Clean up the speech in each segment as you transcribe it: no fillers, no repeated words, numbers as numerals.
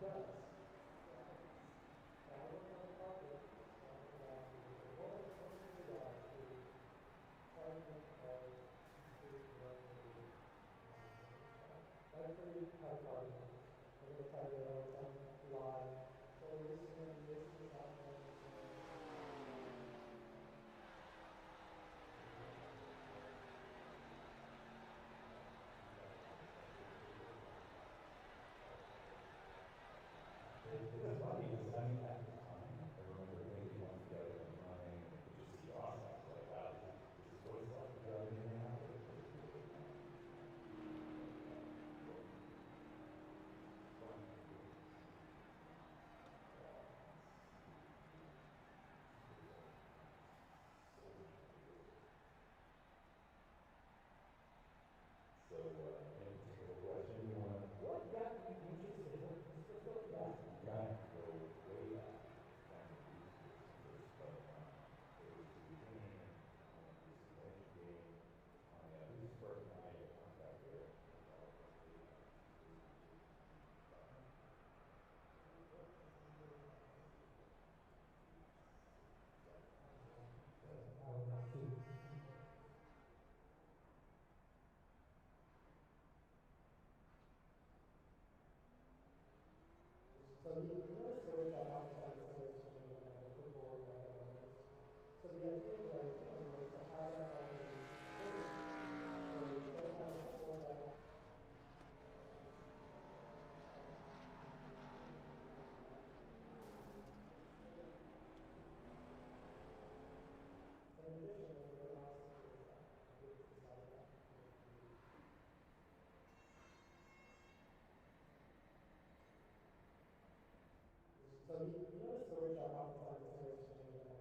It was funny because I mean, at the time, I remember thinking once we got it up and running and it was just kiosk, I was like, wow, this is voice select to drive anything out, but it's cool. It's fun. But fun voices. So, any particular question you want to? What got you interested? Let's go to that. We kind of go way back to playing the Blues Clues first, but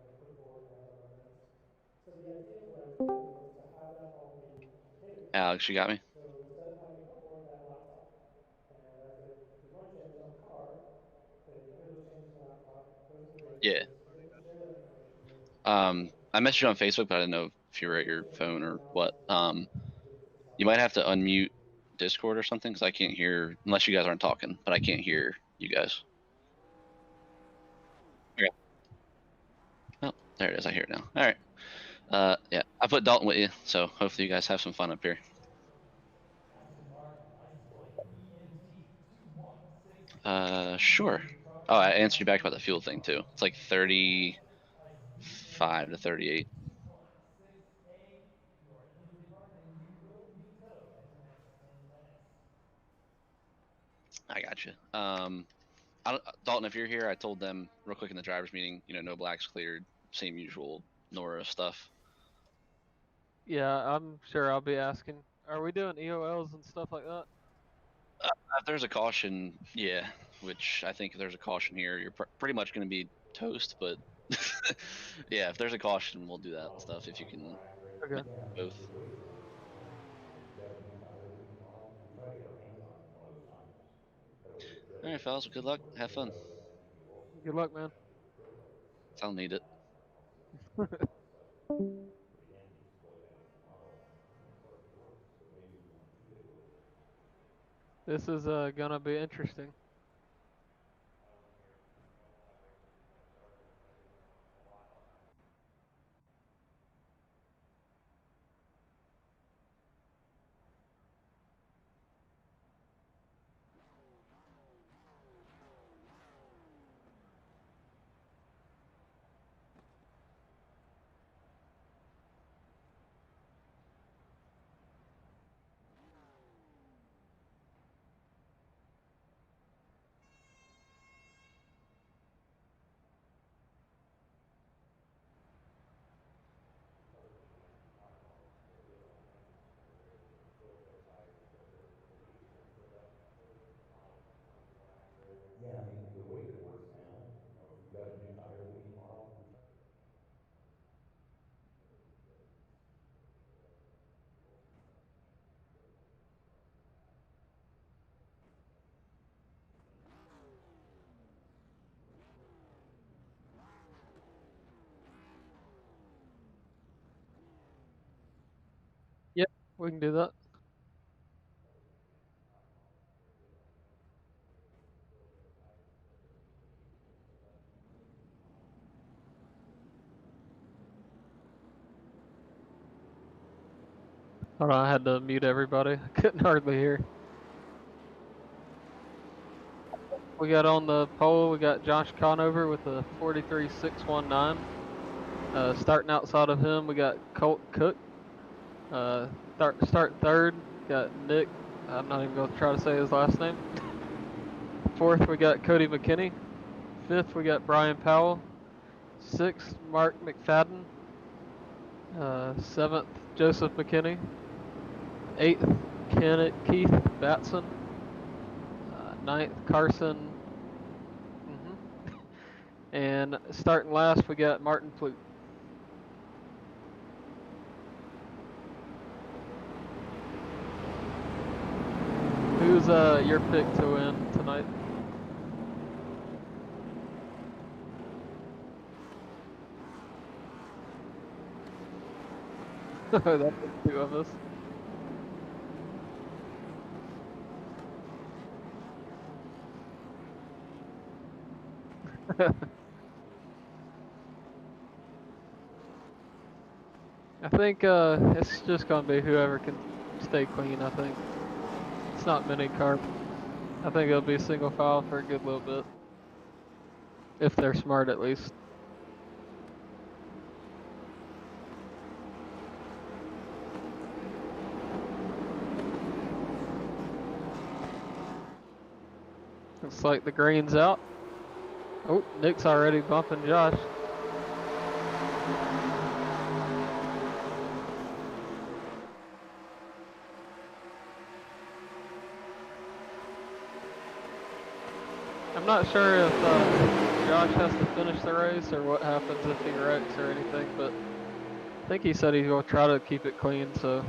it was the beginning when it was a simulation game. Whose first night at Contact Air? Alex, you got me? Yeah. I messaged you on Facebook, but I didn't know if you were at your phone or what. You might have to unmute Discord or something because I can't hear unless you guys aren't talking, but I can't hear you guys. Okay. Oh, there it is. I hear it now. All right. Yeah, I put Dalton with you, so hopefully you guys have some fun up here. Sure. Oh, I answered you back about the fuel thing too. It's like 35 to 38. I got you. Dalton, if you're here, I told them real quick in the drivers meeting, no blacks cleared, same usual NORA stuff. Yeah, I'm sure I'll be asking. Are we doing EOLs and stuff like that? If there's a caution, yeah, which I think if there's a caution here, you're pretty much going to be toast. But yeah, if there's a caution, we'll do that stuff if you can Okay. both. The way it works now, if you got a new tire of the new model, we try to get our hands on one of those tires. That way the tread All right, fellas. Well, good luck. Have fun. and you also Good luck, man. I'll need it. But again, you just plug that into the model and it starts to work. So maybe we want to play with it. This is gonna be interesting. Yeah, I mean, the way that it works now, if we've got a new tire of the new model, we try. Yep, we can do that. Hold on, I had to mute everybody. I couldn't hardly hear. We got on the pole, we got Josh Conover with a 43.619. Starting outside of him, we got Colt Cook. Starting third, got Nick. I'm not even going to try to say his last name. Fourth, we got Cody McKinney. Fifth, we got Brian Powell. Sixth, Mark McFadden. Seventh, Joseph McKinney. Eighth, Keith Batson. Ninth, Carson. And starting last, we got Martin Plute. Who's your pick to win tonight? That's two of us. I think it's just gonna be whoever can stay clean. I think it's not many cars. I think it'll be single file for a good little bit, if they're smart at least. Looks like the green's out. Oh, Nick's already bumping Josh. I'm not sure if Josh has to finish the race or what happens if he wrecks or anything, but I think he said he's going to try to keep it clean, so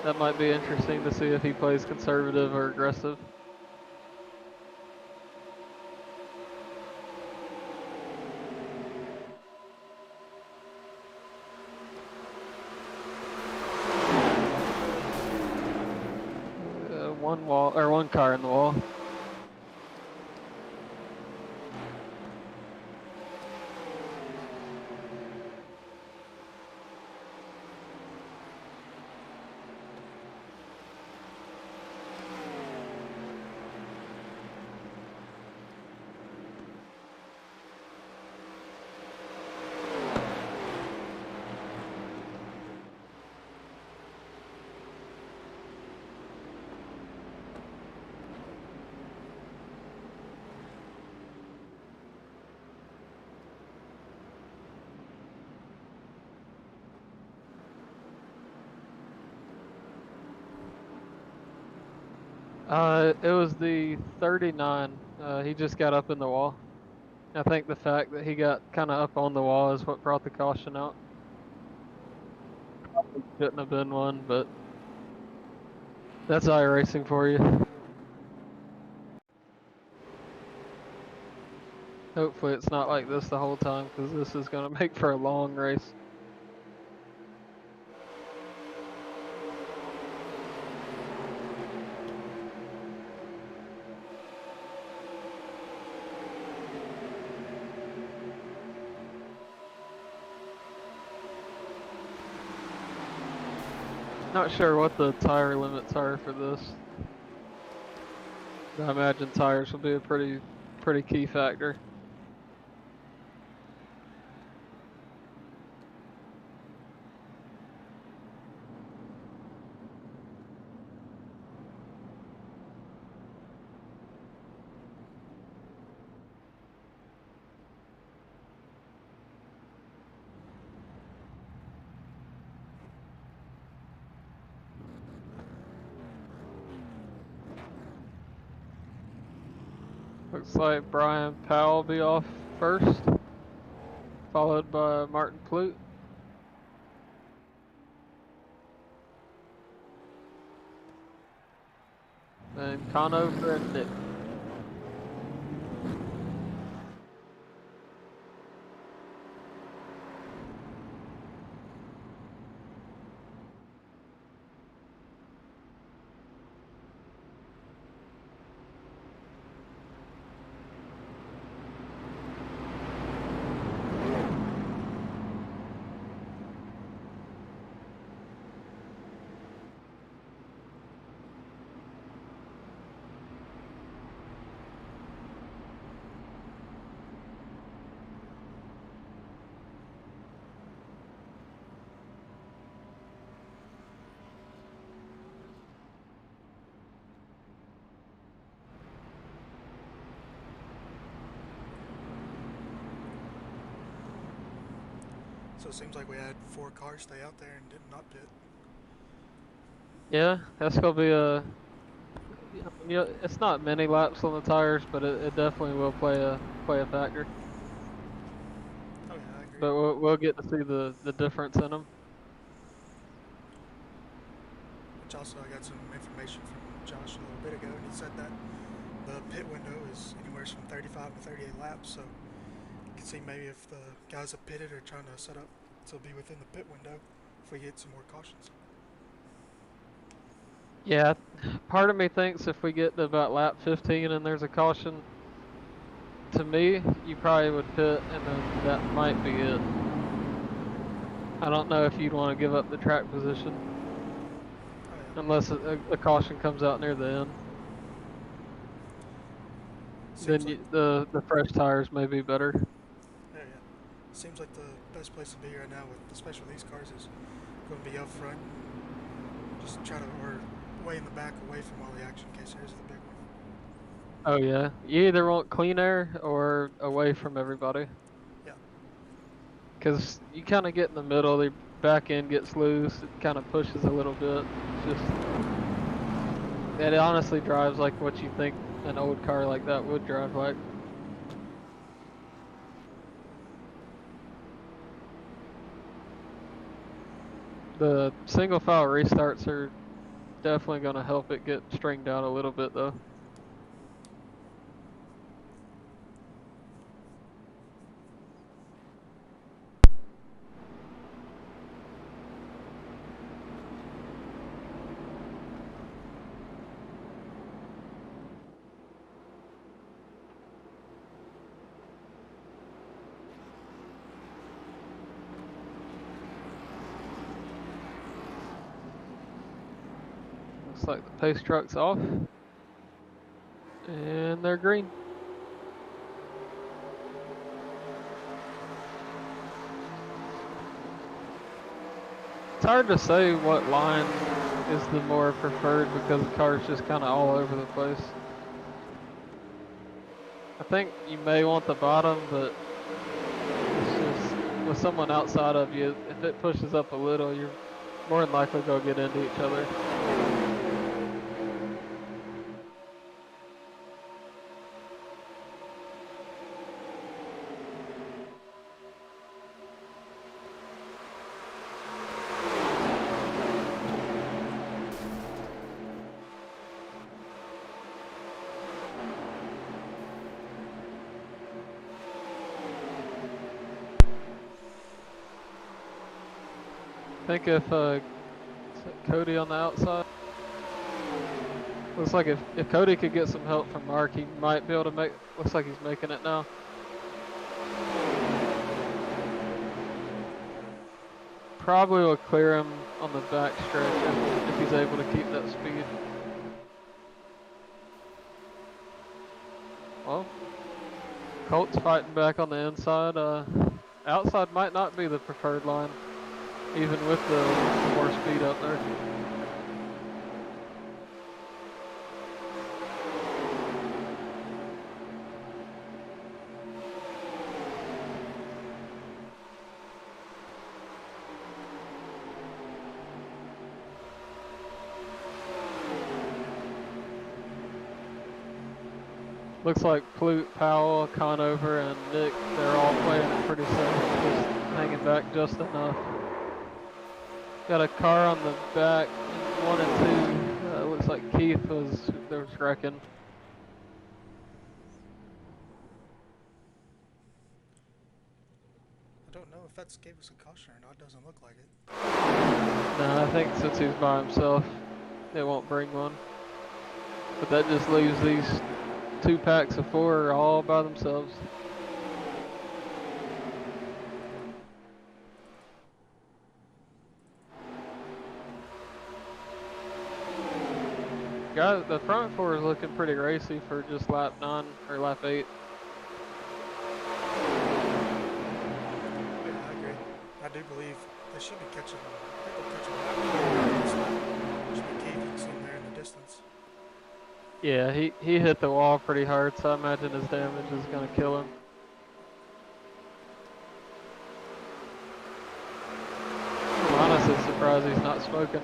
that might be interesting to see if he plays conservative or aggressive. One car in the wall. It was the 39. He just got up in the wall. I think the fact that he got kind of up on the wall is what brought the caution out. Probably shouldn't have been one, but that's iRacing for you. Hopefully it's not like this the whole time, because this is going to make for a long race. Not sure what the tire limits are for this. I imagine tires will be a pretty key factor. Looks like Brian Powell will be off first, followed by Martin Plute. Then Conover and Nick. So it seems like we had 4 cars stay out there and did not pit. Yeah, that's gonna be a. Yeah, it's not many laps on the tires, but it definitely will play a factor. Oh yeah, I agree. But we'll get to see the difference in them. Which also I got some information from Josh a little bit ago, and he said that the pit window is anywhere from 35 to 38 laps. So you can see maybe if the guys that pitted are trying to set up to be within the pit window if we get some more cautions. Yeah, part of me thinks if we get to about lap 15 and there's a caution, to me, you probably would pit, and then that might be it. I don't know if you'd want to give up the track position Oh yeah. unless a caution comes out near the end. Seems Then like the fresh tires may be better. yeah. Seems like the best place to be right now, with especially these cars, is going to be up front. Just try to, or way in the back, away from all the action, in case there's the big one. Oh yeah, you either want clean air or away from everybody. Yeah. Because you kind of get in the middle, the back end gets loose, it kind of pushes a little bit. It's just, it honestly drives like what you think an old car like that would drive like. The single file restarts are definitely going to help it get stringed out a little bit though. Looks like the pace truck's off. And they're green. It's hard to say what line is the more preferred because the car's just kind of all over the place. I think you may want the bottom, but it's just with someone outside of you, if it pushes up a little, you're more than likely going to get into each other. I think if Cody on the outside, looks like if Cody could get some help from Mark, he might be able to make. Looks like he's making it now. Probably will clear him on the back stretch if he's able to keep that speed. Well, Colt's fighting back on the inside. Outside might not be the preferred line, even with the more speed up there. Looks like Plute, Powell, Conover, and Nick, they're all playing it pretty safe, just hanging back just enough. Got a car on the back, 1 and 2. Looks like Keith was wrecking. I don't know if that's gave us a caution or not. Doesn't look like it. No, I think since he's by himself, it won't bring one. But that just leaves these 2 packs of 4 all by themselves. Guys, the front 4 is looking pretty racy for just lap 9 or lap 8. Yeah, I agree. I do believe they should be catching. I think they'll catch a lap. Should be Keith. You can see him there in the distance. Yeah, he hit the wall pretty hard, so I imagine his damage is going to kill him. surprised he's not smoking.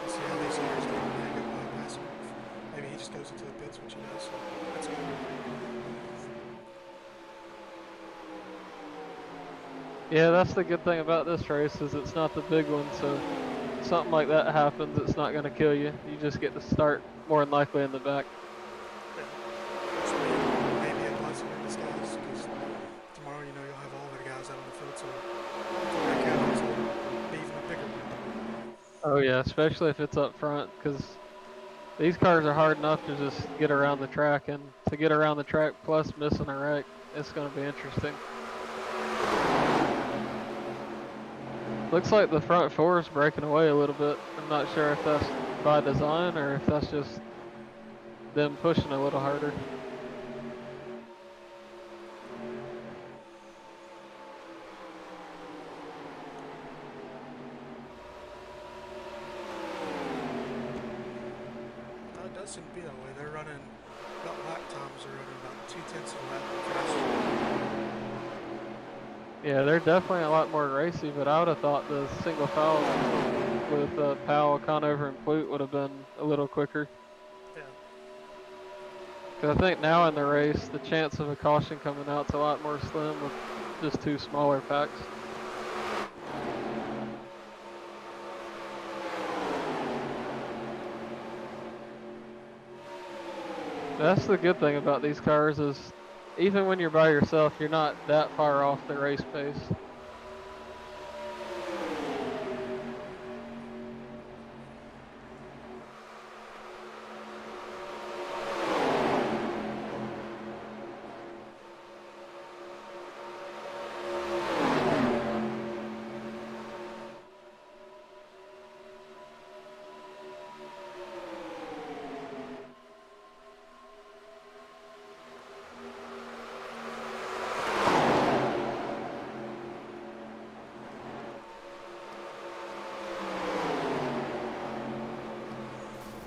Let's see how these cars do when they go past him. Maybe he just goes into the pits, which he does. So that's good. Yeah, that's the good thing about this race is it's not the big one, so something like that happens, it's not going to kill you. You just get to start more than likely in the back. Which may be a blessing in disguise, because tomorrow, you know, you'll have all the guys out on the field, so that happens, it'll be even a bigger one. Oh yeah, especially if it's up front, because these cars are hard enough to just get around the track, and to get around the track plus missing a wreck, it's going to be interesting. Looks like the front four is breaking away a little bit. I'm not sure if that's by design or if that's just them pushing a little harder. It does seem to be that way. They're running, about lap times are running about 2/10 of a lap faster. Yeah, they're definitely a lot more racy, but I would have thought the single foul with Powell, Conover, and Flute would have been a little quicker. Yeah. Because I think now in the race, the chance of a caution coming out's a lot more slim with just two smaller packs. That's the good thing about these cars is even when you're by yourself, you're not that far off the race pace.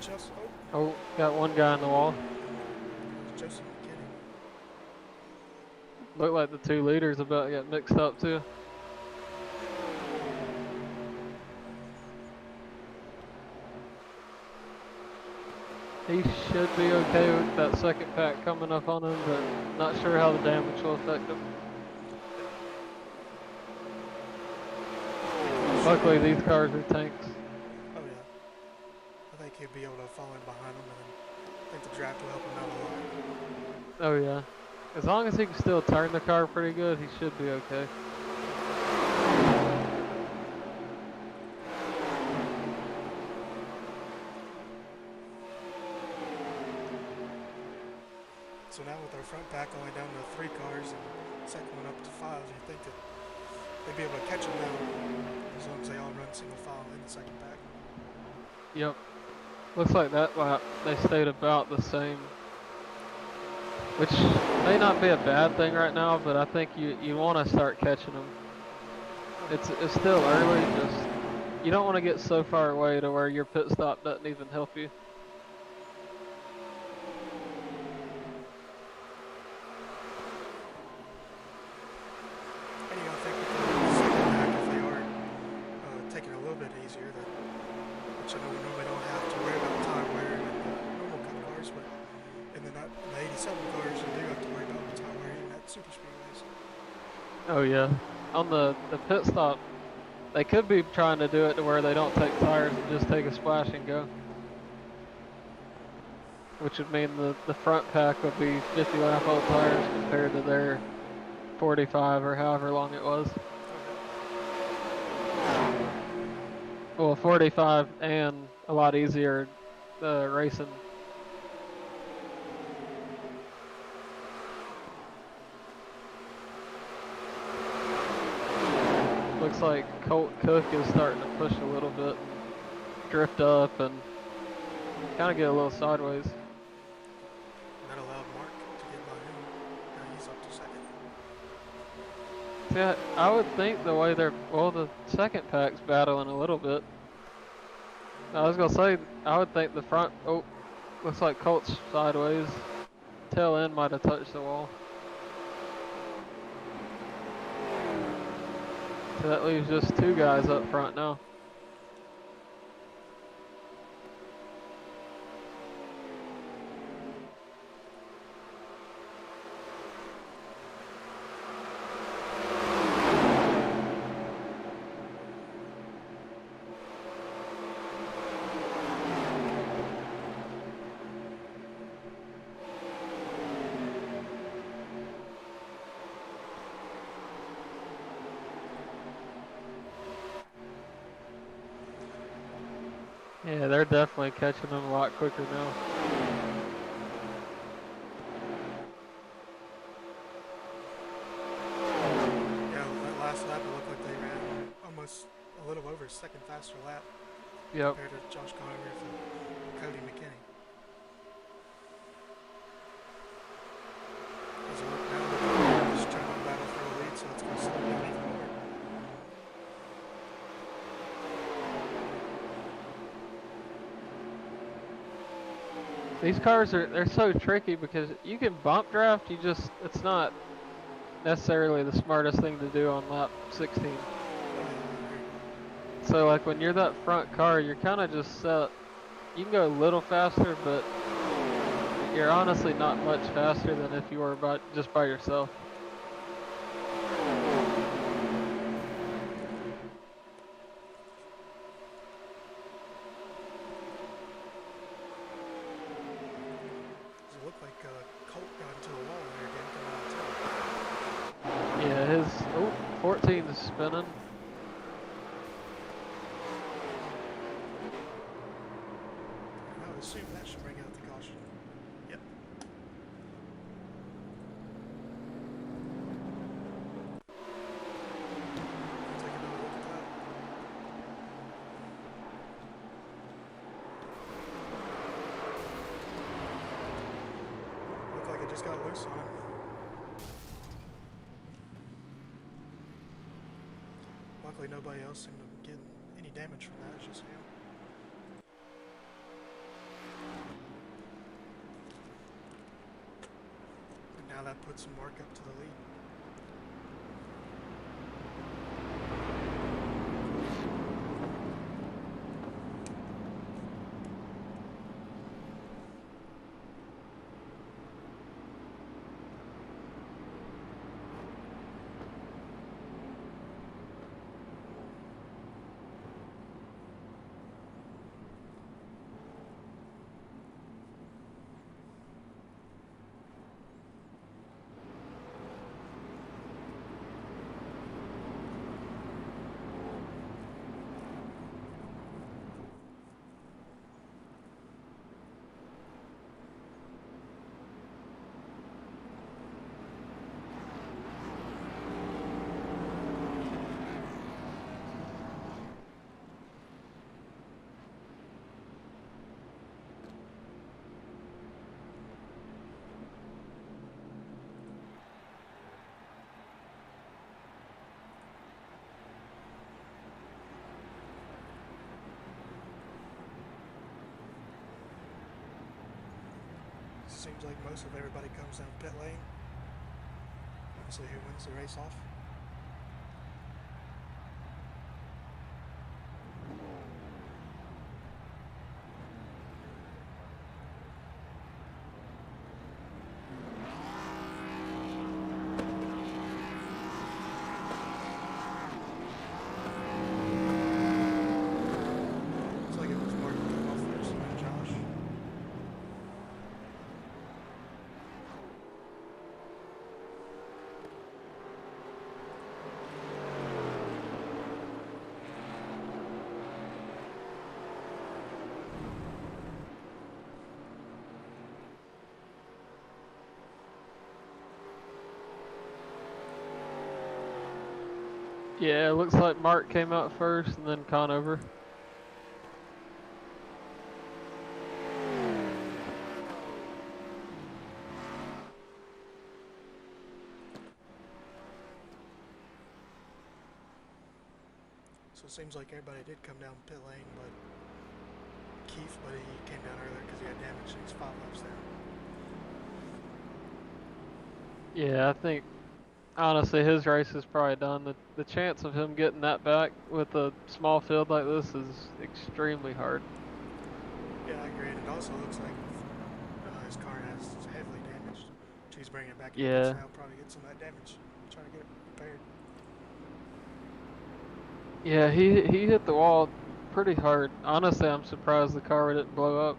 Just, Oh, got one guy on the wall. Joseph McKinney. Looked like the two leaders about to get mixed up too. He should be okay with that second pack coming up on him, but not sure how the damage will affect him. Luckily these cars are tanks. Oh yeah. I think he'll be able to fall in behind him, and then I think the draft will help him out a lot. Oh yeah. As long as he can still turn the car pretty good, he should be okay. So now with our front pack only down to 3 cars and second one up to 5, you think that they'd be able to catch them now as long as they all run single file in the second pack. Yep. Looks like that lap they stayed about the same. Which may not be a bad thing right now, but I think you want to start catching them. It's still early, just you don't want to get so far away to where your pit stop doesn't even help you. And you gotta think with the second pack, if they are taking it a little bit easier, that which I know we normally don't have to worry about tire wear in the normal cup cars, but in the 87 cars you do have to worry about tire wear even at super speedways. Oh yeah. On the pit stop, they could be trying to do it to where they don't take tires and just take a splash and go. Which would mean the front pack would be 50 lap old tires compared to their 45 or however long it was. Well, 45 and a lot easier racing. Looks like Colt Cook is starting to push a little bit, drift up, and kind of get a little sideways. That allowed Mark to get by him. Now he's up to second. Yeah, I would think the way they're, well, the second pack's battling a little bit. I was gonna say, I would think the front, oh, looks like Colt's sideways. Tail end might have touched the wall. So that leaves just 2 guys up front now. Yeah, they're definitely catching them a lot quicker now. Yeah, that last lap it looked like they ran almost a little over a second faster lap Yep. compared to Josh Conover and Cody McKinney. As it looked now, they're just trying to battle for the lead, so it's going to slow down even more. These cars they're so tricky because you can bump draft, it's not necessarily the smartest thing to do on lap 16. So like when you're that front car, you're kind of just set. You can go a little faster, but you're honestly not much faster than if you were just by yourself. It looked like Colt got into a wall there, didn't come out too. Yeah, his 14 is spinning. I would assume that should bring out the caution. Yep. Take another look at that. Looked like it just got loose on him. Luckily nobody else seemed to get any damage from that, it's just him. And now that puts some work up to the lead. Seems like most of everybody comes down pit lane. We'll see who wins the race off. Looks like it was Martin came off first and then Josh. Yeah, it looks like Mark came out first and then Conover. So it seems like everybody did come down pit lane, but Keith, but he came down earlier because he had damage and he's 5 laps down. Yeah, honestly, his race is probably done. The chance of him getting that back with a small field like this is extremely hard. Yeah, I agree. And it also looks like his car has heavily damaged. So he's bringing it back in the pits Yeah. now, probably get some of that damage, trying to get it repaired. Yeah, he hit the wall pretty hard. Honestly, I'm surprised the car didn't blow up.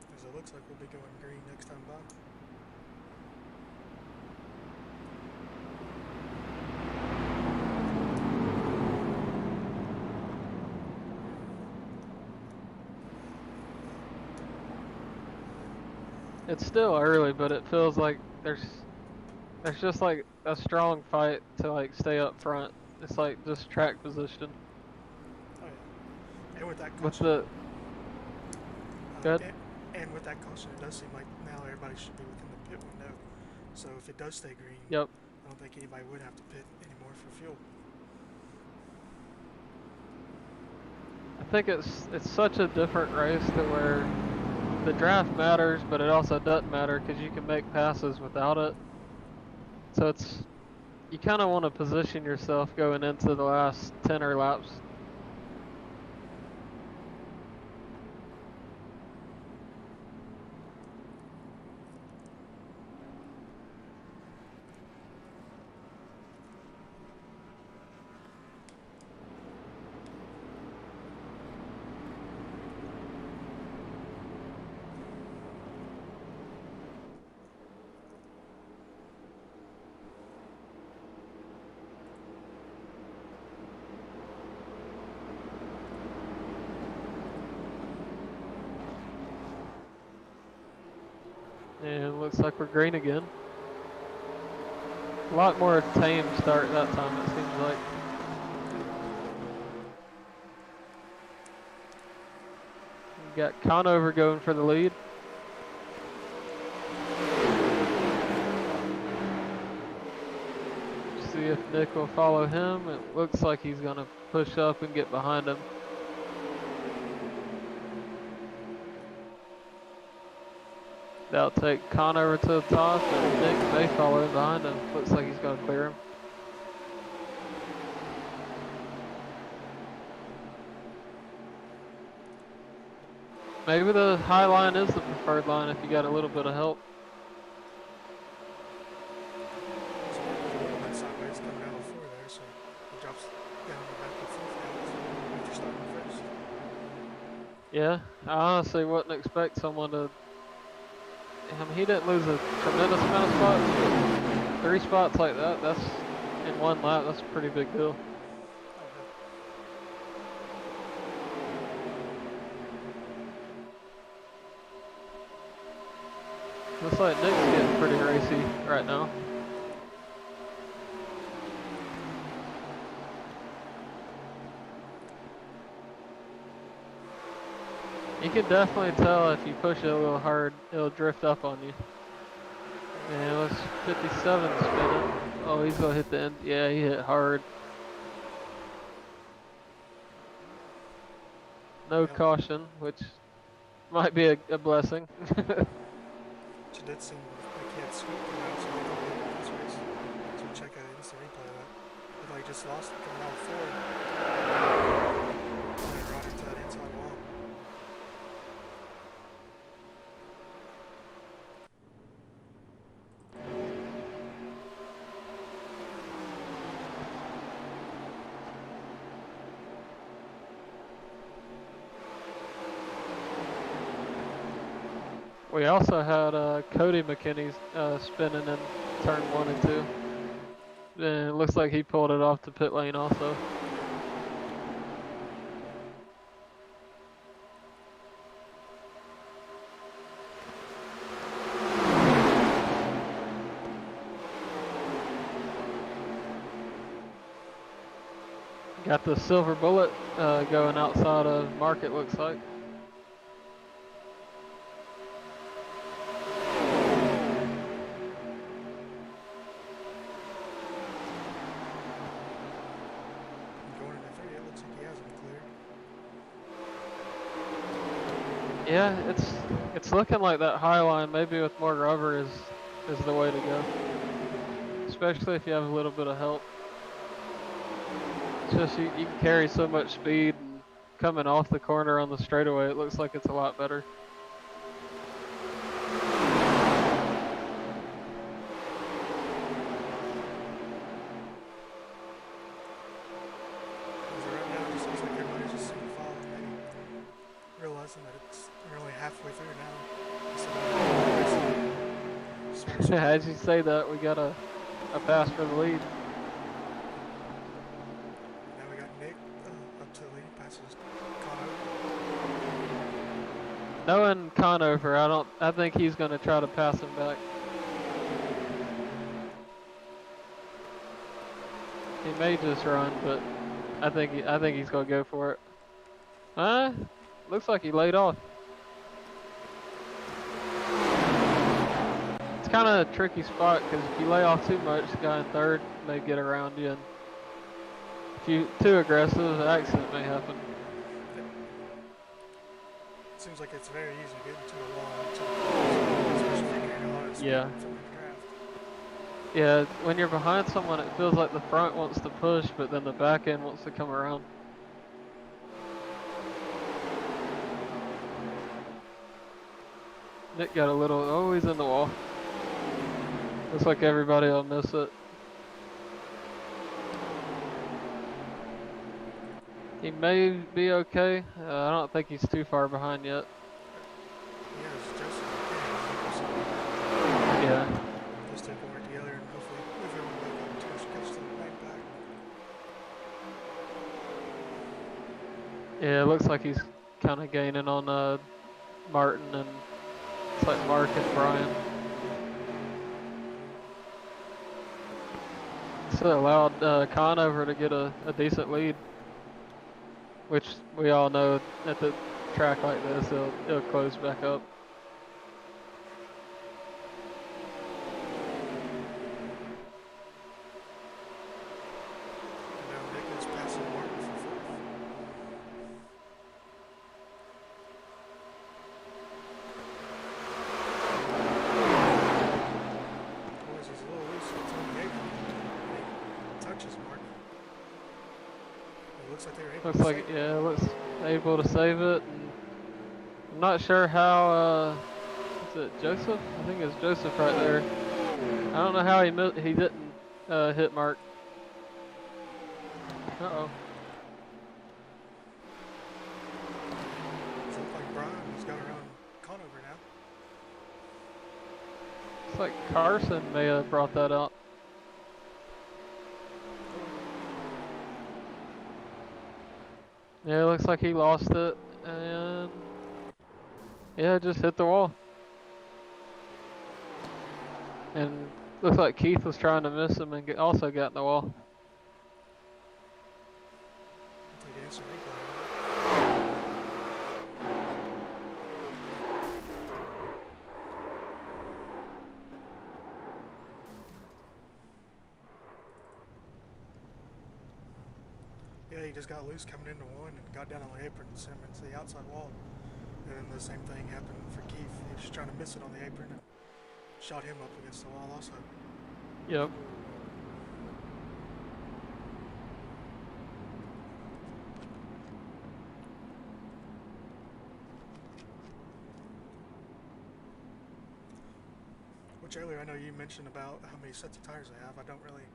Because it looks like we'll be going green next time by. It's still early, but it feels like there's just like a strong fight to like stay up front. It's like just track position. Oh yeah. And with that With caution, the good. and with that caution, it does seem like now everybody should be within the pit window. So if it does stay green, Yep. I don't think anybody would have to pit anymore for fuel. I think it's such a different race to where the draft matters, but it also doesn't matter because you can make passes without it. So it's you kind of want to position yourself going into the last 10 or laps. And it looks like we're green again. A lot more tame start that time, it seems like. We got Conover going for the lead. See if Nick will follow him. It looks like he's going to push up and get behind him. That'll take Conover to the top, and Nick may follow in behind him. Looks like he's going to clear him. Maybe the high line is the preferred line if you got a little bit of help. So it went sideways coming out of four there, so it drops down to back to fourth now. After starting first. Yeah, I honestly wouldn't expect someone to. I mean, he didn't lose a tremendous amount of spots, but 3 spots like that, that's in 1 lap, that's a pretty big deal. Looks like Nick's getting pretty racy right now. You can definitely tell if you push it a little hard, it'll drift up on you. And it was 57 spinning. Oh, he's gonna hit the end. Yeah, he hit hard. No caution, which might be a blessing. It did seem like he had sweep coming out, so he didn't win this race. So we'll check an instant replay of that. Looked like he just lost it coming out of four. And then right into that inside wall. We also had Cody McKinney spinning in turn 1 and 2. And it looks like he pulled it off the pit lane also. Got the silver bullet going outside of Market, looks like. Going into three, it looks like he has him cleared. Yeah, it's looking like that high line maybe with more rubber is the way to go. Especially if you have a little bit of help. It's just you can carry so much speed and coming off the corner on the straightaway, it looks like it's a lot better. As of right now, it just looks like everybody's just sitting following, maybe realizing that we're only halfway through now. So As you say that, we got a pass for the lead. now we got Nick up to the lead, passes Connor. Knowing Conover, I think he's gonna try to pass him back. He may just run, but I think he's gonna go for it. Looks like he laid off. It's kind of a tricky spot because if you lay off too much, the guy in third may get around you, and if you too aggressive, an accident may happen. It seems like it's very easy to get into a wall, especially if you're getting a lot of speed Yeah. from the draft. Yeah, when you're behind someone, it feels like the front wants to push, but then the back end wants to come around. Nick got a little, oh, he's in the wall. Looks like everybody will miss it. He may be okay. I don't think he's too far behind yet. Yeah, it's Joseph. Yeah. Those two can work together and hopefully move everyone back up to catch the right back. Yeah, it looks like he's kind of gaining on Martin, and it's like Mark and Brian. So allowed Conover to get a decent lead, which we all know at the track like this, it'll close back up. And now Nick is passing Martin for fourth. Boys, he's a little loose. It's on the apron. He touches Martin. It looks like they were able Looks to like, save it. yeah, looks able to save it. And I'm not sure how, is it Joseph? I think it's Joseph right there. I don't know how he didn't hit Mark. Uh-oh. It looks like Brian has got around Conover now. It's like Carson may have brought that up. Yeah, it looks like he lost it, and yeah, it just hit the wall. And looks like Keith was trying to miss him and also got in the wall. I'll take an instant replay. Yeah, he just got loose coming into one and got down on the apron and sent him into the outside wall. And then the same thing happened for Keith. He was just trying to miss it on the apron and shot him up against the wall also. Yep. Which earlier I know you mentioned about how many sets of tires they have. I don't really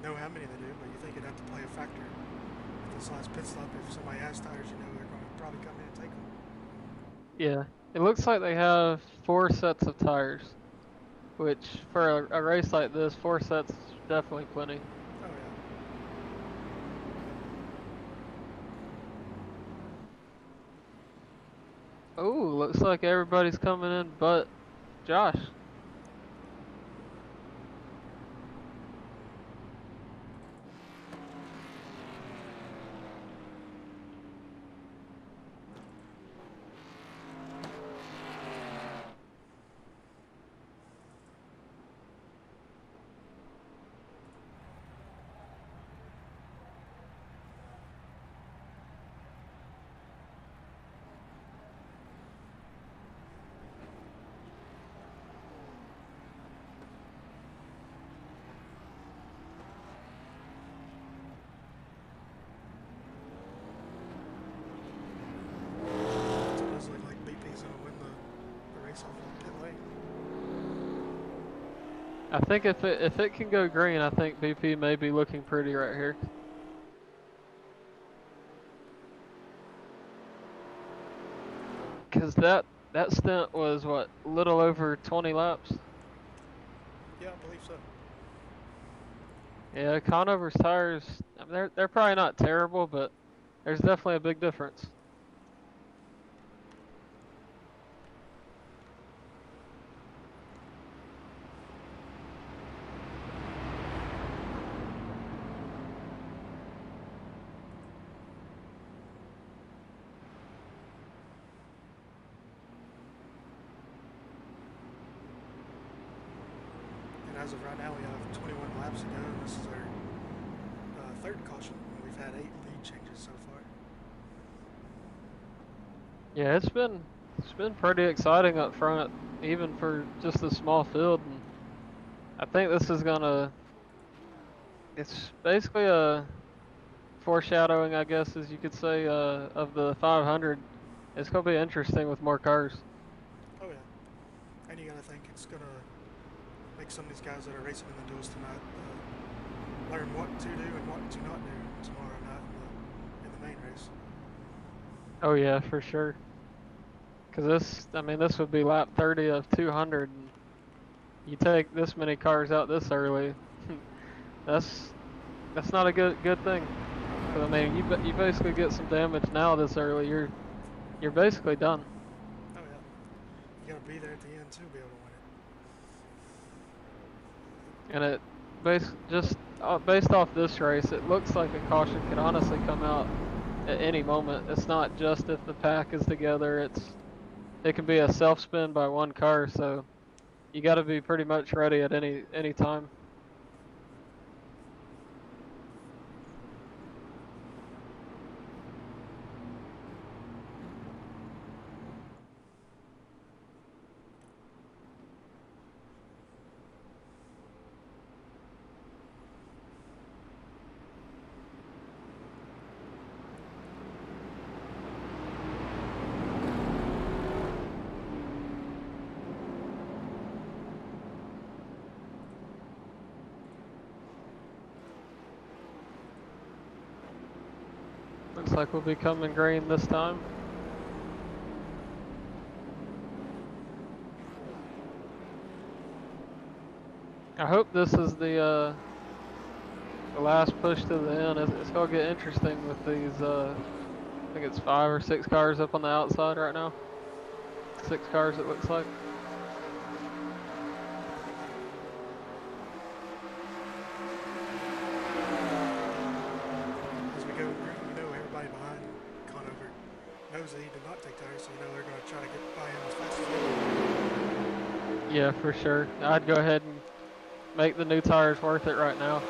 know how many they do, but you think it'd have to play a factor. If this last pit stop, if somebody has tires, you know they're going to probably come in and take them. Yeah. It looks like they have 4 sets of tires, which for a race like this, 4 sets is definitely plenty. Oh yeah. Oh, looks like everybody's coming in but Josh. I think if it can go green, I think BP may be looking pretty right here. Cause that stint was what, a little over 20 laps. Yeah, I believe so. Yeah, Conover's tires, I mean, they're probably not terrible, but there's definitely a big difference. And as of right now, we have 21 laps to go, and this is our third caution. We've had 8 lead changes so far. Yeah, it's been pretty exciting up front, even for just a small field. And I think this is gonna. It's basically a foreshadowing, I guess, as you could say, of the 500. It's gonna be interesting with more cars. Oh yeah, and you gotta think it's gonna make some of these guys that are racing in the duels tonight learn what to do and what to not do tomorrow night in the main race. Oh yeah, for sure. Cause I mean, this would be lap 30 of 200, and you take this many cars out this early. that's not a good thing. 'Cause, I mean, you basically get some damage now this early. You're basically done. Oh yeah, you gotta be there at the end to be able to win it. And based off this race, it looks like a caution could honestly come out at any moment. It's not just if the pack is together. It can be a self spin by one car, so you got to be pretty much ready at any time. Looks like we'll be coming green this time. I hope this is the last push to the end. It's gonna get interesting with these. I think it's 5 or 6 cars up on the outside right now. 6 cars it looks like. As we go green, we know everybody behind Conover knows that he did not take tires, so you know they're gonna try to get by him as fast as they can. Yeah, for sure. I'd go ahead and make the new tires worth it right now.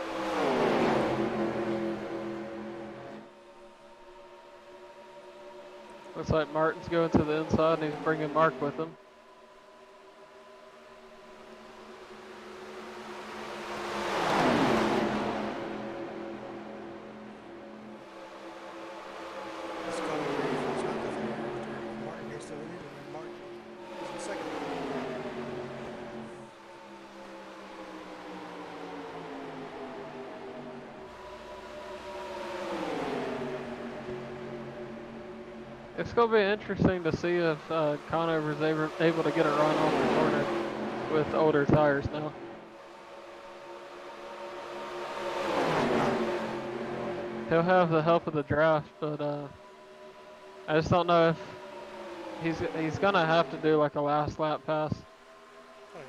Looks like Martin's going to the inside and he's bringing Mark with him. This Conover is not nothing after Martin gets to the lead, and then Mark is in second. It's going to be interesting to see if Conover's able to get a run off the corner with older tires now. He'll have the help of the draft, but I just don't know if he's going to have to do like a last lap pass. Oh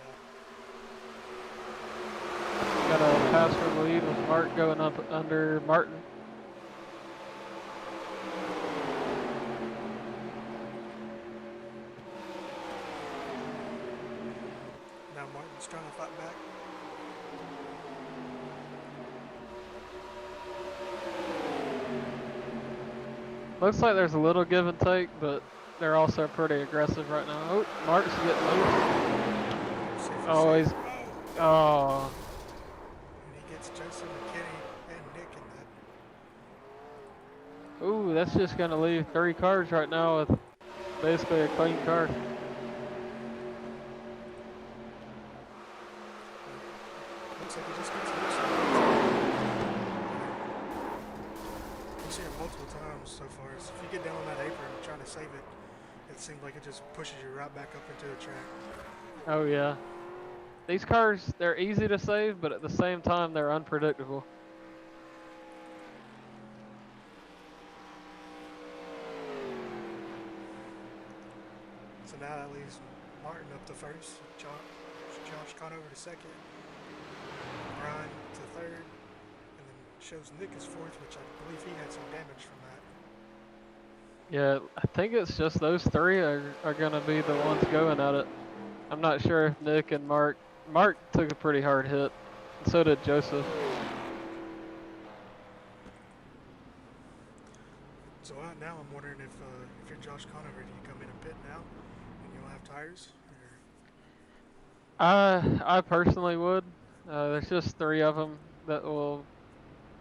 yeah. Got a pass for the lead with Mark going up under Martin. Now Martin's trying to fight back. Looks like there's a little give and take, but they're also pretty aggressive right now. Oh, Mark's getting loose. See if he's Oh, safe. he's... Oh, And he gets Jason McKinney and Nick in that. ooh, that's just going to leave 3 cars right now with basically a clean car. looks like he just gets loose. We've seen it multiple times so far. So if you get down on that apron trying to save it, it seems like it just pushes you right back up into the track. Oh yeah. These cars, they're easy to save, but at the same time, they're unpredictable. So now that leaves Martin up to first, Josh Conover to second, Brian to third, and then shows Nick as fourth, which I believe he had some damage from that. Yeah, I think it's just those three are going to be the ones going at it. I'm not sure if Nick and Mark took a pretty hard hit, and so did Joseph. So now I'm wondering if you're Josh Conover, do you come in and pit now, and you don't have tires? Or... I personally would. There's just three of them that will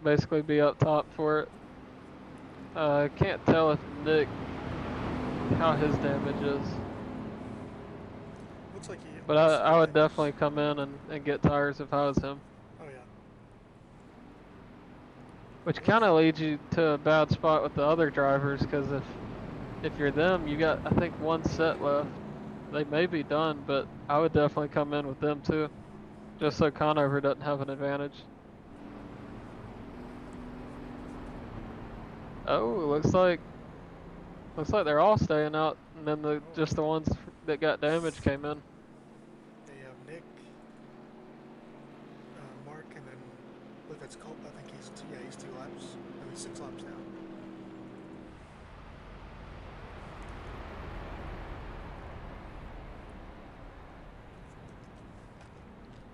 basically be up top for it. I can't tell if Nick, how his damage is. Looks like he. But I would definitely come in and get tires if I was him. Oh yeah. Which kind of leads you to a bad spot with the other drivers, because if you're them, you got, I think, one set left. They may be done, but I would definitely come in with them too, just so Conover doesn't have an advantage. Oh, looks like they're all staying out, and then just the ones that got damaged came in. They have Nick, Mark, and then I believe that's Colt. I think he's 2 laps. I mean 6 laps now.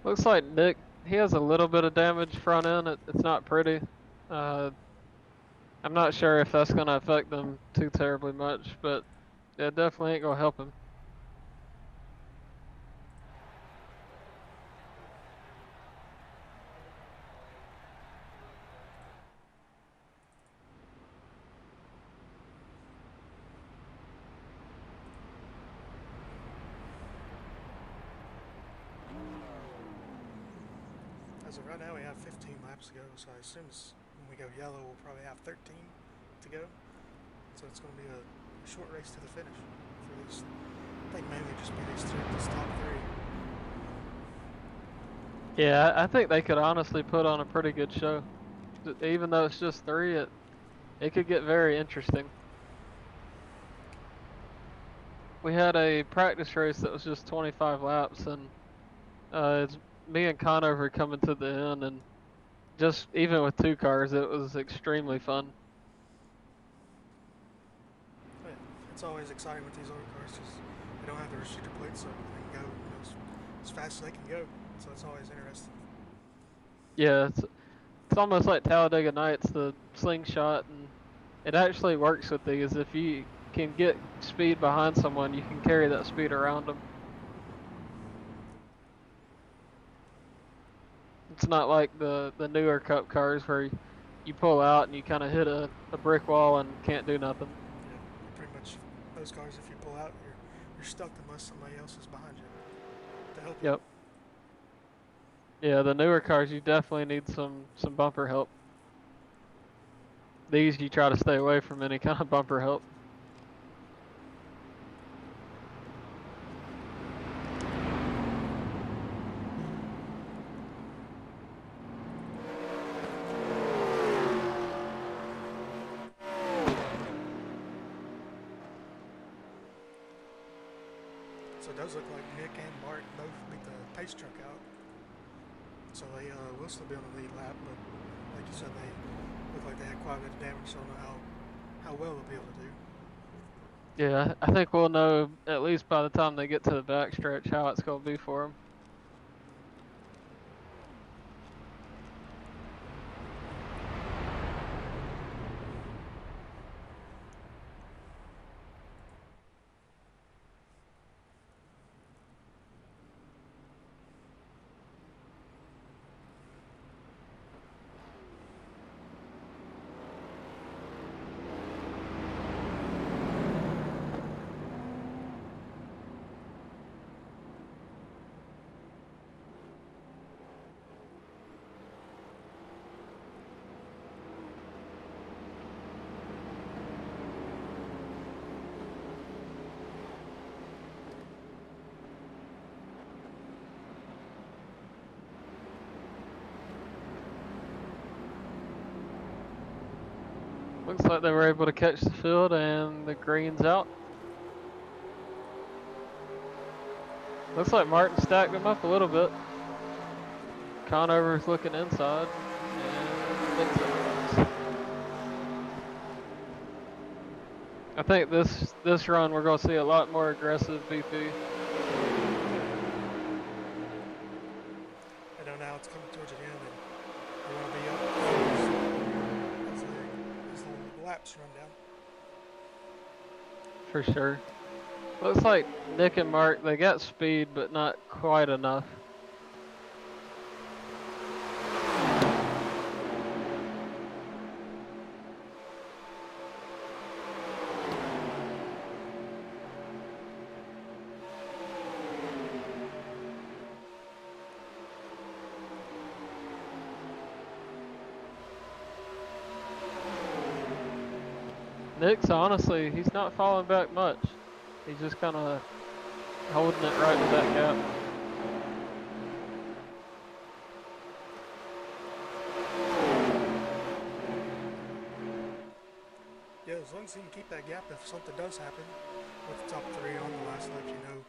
Looks like Nick, he has a little bit of damage front end. It's not pretty. I'm not sure if that's going to affect them too terribly much, but it definitely ain't going to help him. As of right now, we have 15 laps to go, so I assume when we go yellow, we'll probably have 13 to go. So it's going to be a short race to the finish for these. I think mainly just be this top three. Yeah, I think they could honestly put on a pretty good show. Even though it's just three, it could get very interesting. We had a practice race that was just 25 laps, and it's me and Conover coming to the end, and just even with 2 cars, it was extremely fun. Oh, yeah. It's always exciting with these older cars because they don't have the restrictor plates, so they can go as fast as they can go. So it's always interesting. Yeah, it's almost like Talladega Nights, the slingshot, and it actually works with these. If you can get speed behind someone, you can carry that speed around them. It's not like the newer Cup cars where you pull out and you kind of hit a brick wall and can't do nothing. Yeah, pretty much those cars, if you pull out, you're stuck unless somebody else is behind you to help you. Yep. Yeah, the newer cars, you definitely need some bumper help. These, you try to stay away from any kind of bumper help. So it does look like Nick and Mark both beat the pace truck out. So they will still be on the lead lap, but like you said, they look like they had quite a bit of damage, so I don't know how well they'll be able to do. Yeah, I think we'll know at least by the time they get to the backstretch how it's going to be for them. Looks like they were able to catch the field and the green's out. Looks like Martin stacked them up a little bit. Conover's looking inside. And Nick's in the runs. I think this run we're going to see a lot more aggressive BP. I know now it's coming towards the end, and we want to be up as the laps run down. For sure. Looks like Nick and Mark, they got speed, but not quite enough. Nick's honestly, he's not falling back much. He's just kind of holding it right to that gap. Yeah, as long as he can keep that gap, if something does happen with the top three on the last lap, you know,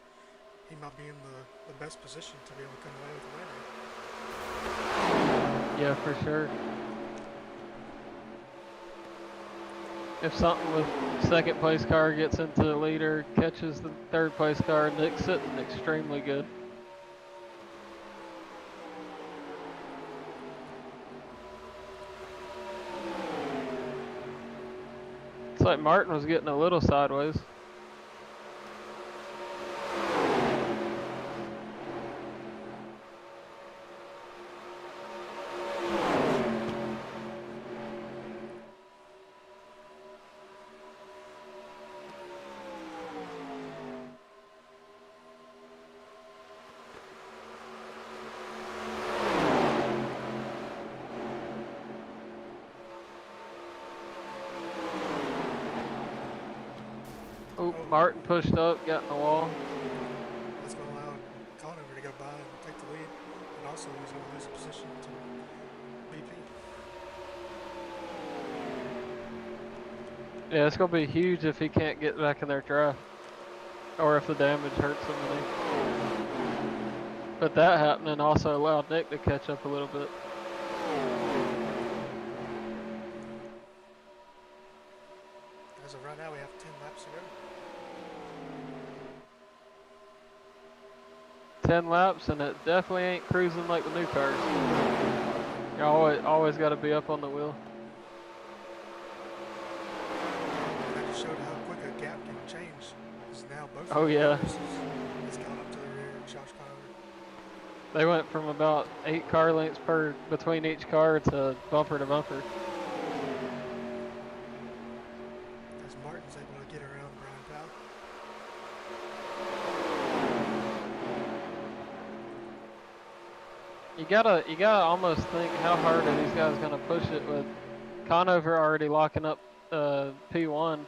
he might be in the best position to be able to come away with the win. Yeah, for sure. If something with second place car gets into the leader, catches the third place car, Nick's sitting extremely good. It's like Martin was getting a little sideways. Oh, Martin pushed up, got in the wall. That's going to allow Conover to go by and take the lead, and also he's going to lose a position to BP. Yeah, it's going to be huge if he can't get back in their draft. Or if the damage hurts him. But that happening also allowed Nick to catch up a little bit. As of right now, we have 10 laps to go. 10 laps, and it definitely ain't cruising like the new cars. You always got to be up on the wheel. That just showed how quick a gap can change. Because now both Oh, yeah. is gone up to the rear of Josh Conover. They went from about 8 car lengths between each car to bumper. As Martin's able to get around Brian Powell. You gotta almost think how hard are these guys gonna push it with Conover already locking up P1.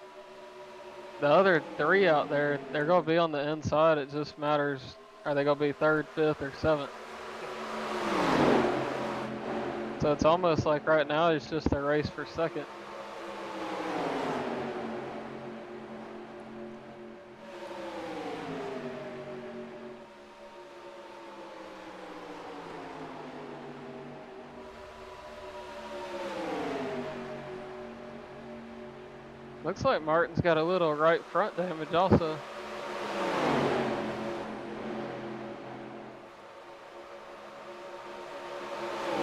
The other 3 out there, they're gonna be on the inside. It just matters, are they gonna be 3rd, 5th, or 7th? So it's almost like right now it's just a race for 2nd. Looks like Martin's got a little right front damage also.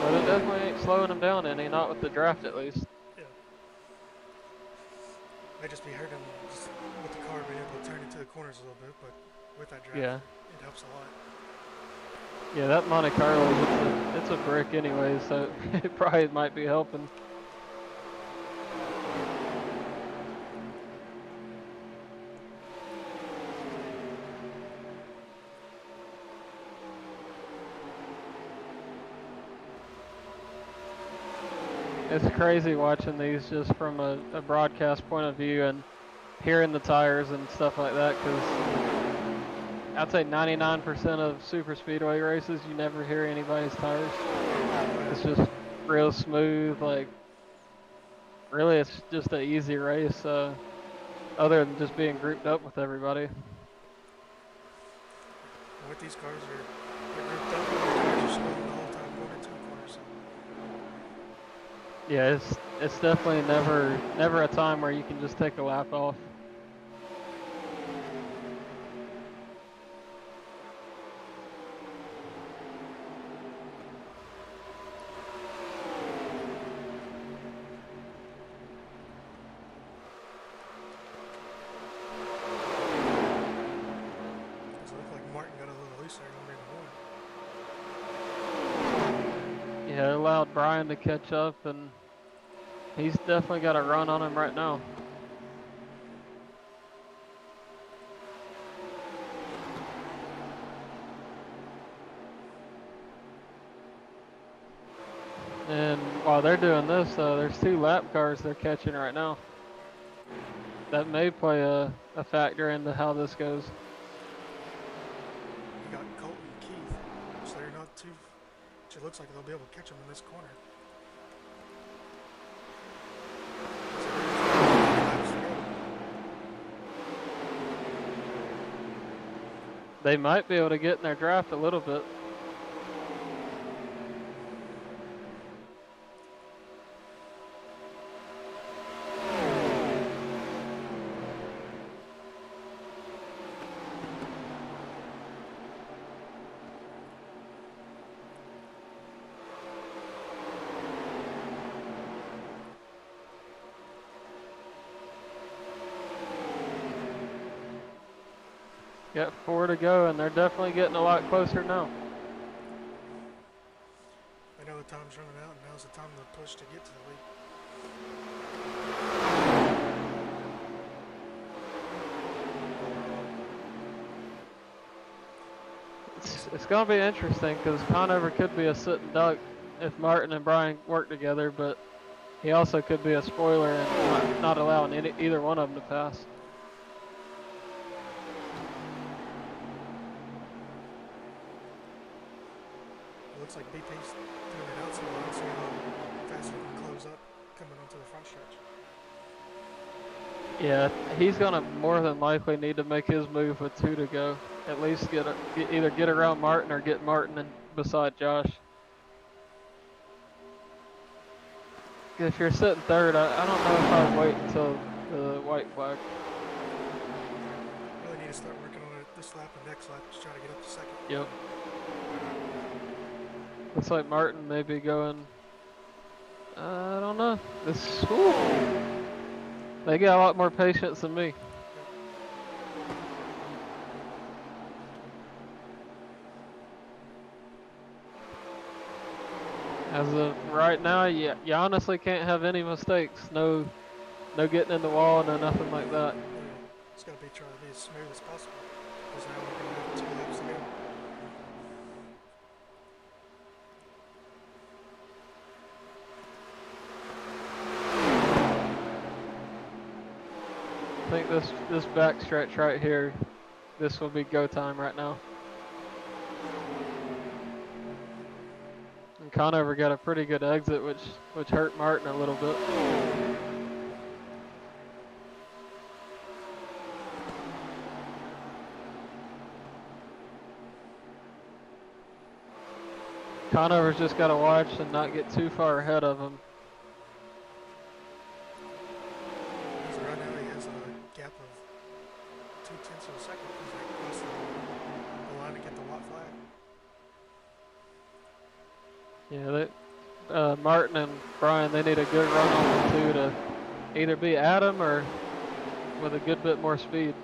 But it definitely ain't slowing him down any, not with the draft at least. Yeah. May just be hurting just with the car being able to turn into the corners a little bit, but with that draft, Yeah. it helps a lot. Yeah, that Monte Carlo, it's a brick anyway, so it probably might be helping. It's crazy watching these just from a broadcast point of view and hearing the tires and stuff like that, because I'd say 99% of super speedway races, you never hear anybody's tires. It's just real smooth, like really it's just an easy race, other than just being grouped up with everybody. And with these cars, they're grouped up, and the cars are slowing the whole time going into the corner. So Yeah, it's definitely never a time where you can just take a lap off. it looked like Martin got a little loose there going into one. Yeah, it allowed Brian to catch up, and he's definitely got a run on him right now. And while they're doing this, there's 2 lap cars they're catching right now. That may play a factor into how this goes. You got Colton and Keith, so they're not too. It looks like they'll be able to catch them in this corner. They might be able to get in their draft a little bit. Got 4 to go, and they're definitely getting a lot closer now. I know the time's running out, and now's the time to push to get to the lead. It's going to be interesting because Conover could be a sitting duck if Martin and Brian work together, but he also could be a spoiler and not allowing either one of them to pass. It looks like BP's doing it out so well. Let's see how fast we can close up coming onto the front stretch. Yeah, he's going to more than likely need to make his move with 2 to go. At least either get around Martin or get Martin and beside Josh. If you're sitting third, I don't know if I'd wait until the white flag. Really need to start working on it this lap and next lap to try to get up to second. Yep. Looks like Martin may be going. I don't know. They got a lot more patience than me. As of right now, you honestly can't have any mistakes. No getting in the wall, no nothing like that. It's got to be trying to be as smooth as possible. Because now we're going to have 2 laps to go. I think this back stretch right here, this will be go time right now. And Conover got a pretty good exit, which hurt Martin a little bit. Conover's just got to watch and not get too far ahead of him. So right now he has a gap of 0.2 of a second. He's like crossing the line to get the white flag. Yeah, Martin and Brian, they need a good run on the 2 to either be at him or with a good bit more speed.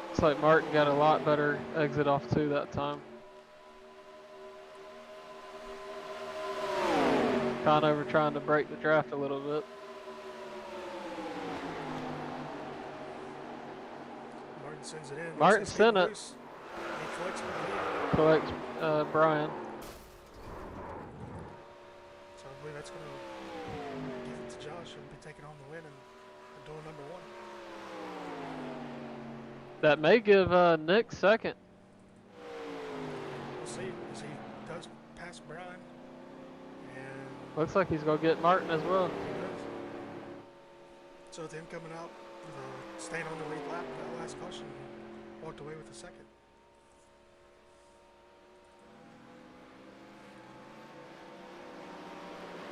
Looks like Martin got a lot better exit off 2 that time. Conover trying to break the draft a little bit. Martin sends it in. Martin sent it. Loose. He collects what he needs. Collects Brian. So I believe that's going to give it to Josh, who'll be taking home the win and duel number 1. That may give Nick second. We'll see as he does pass Brian. And Looks like he's gonna get Martin as well. so with him coming out, staying on the lead lap, that last caution, walked away with a second.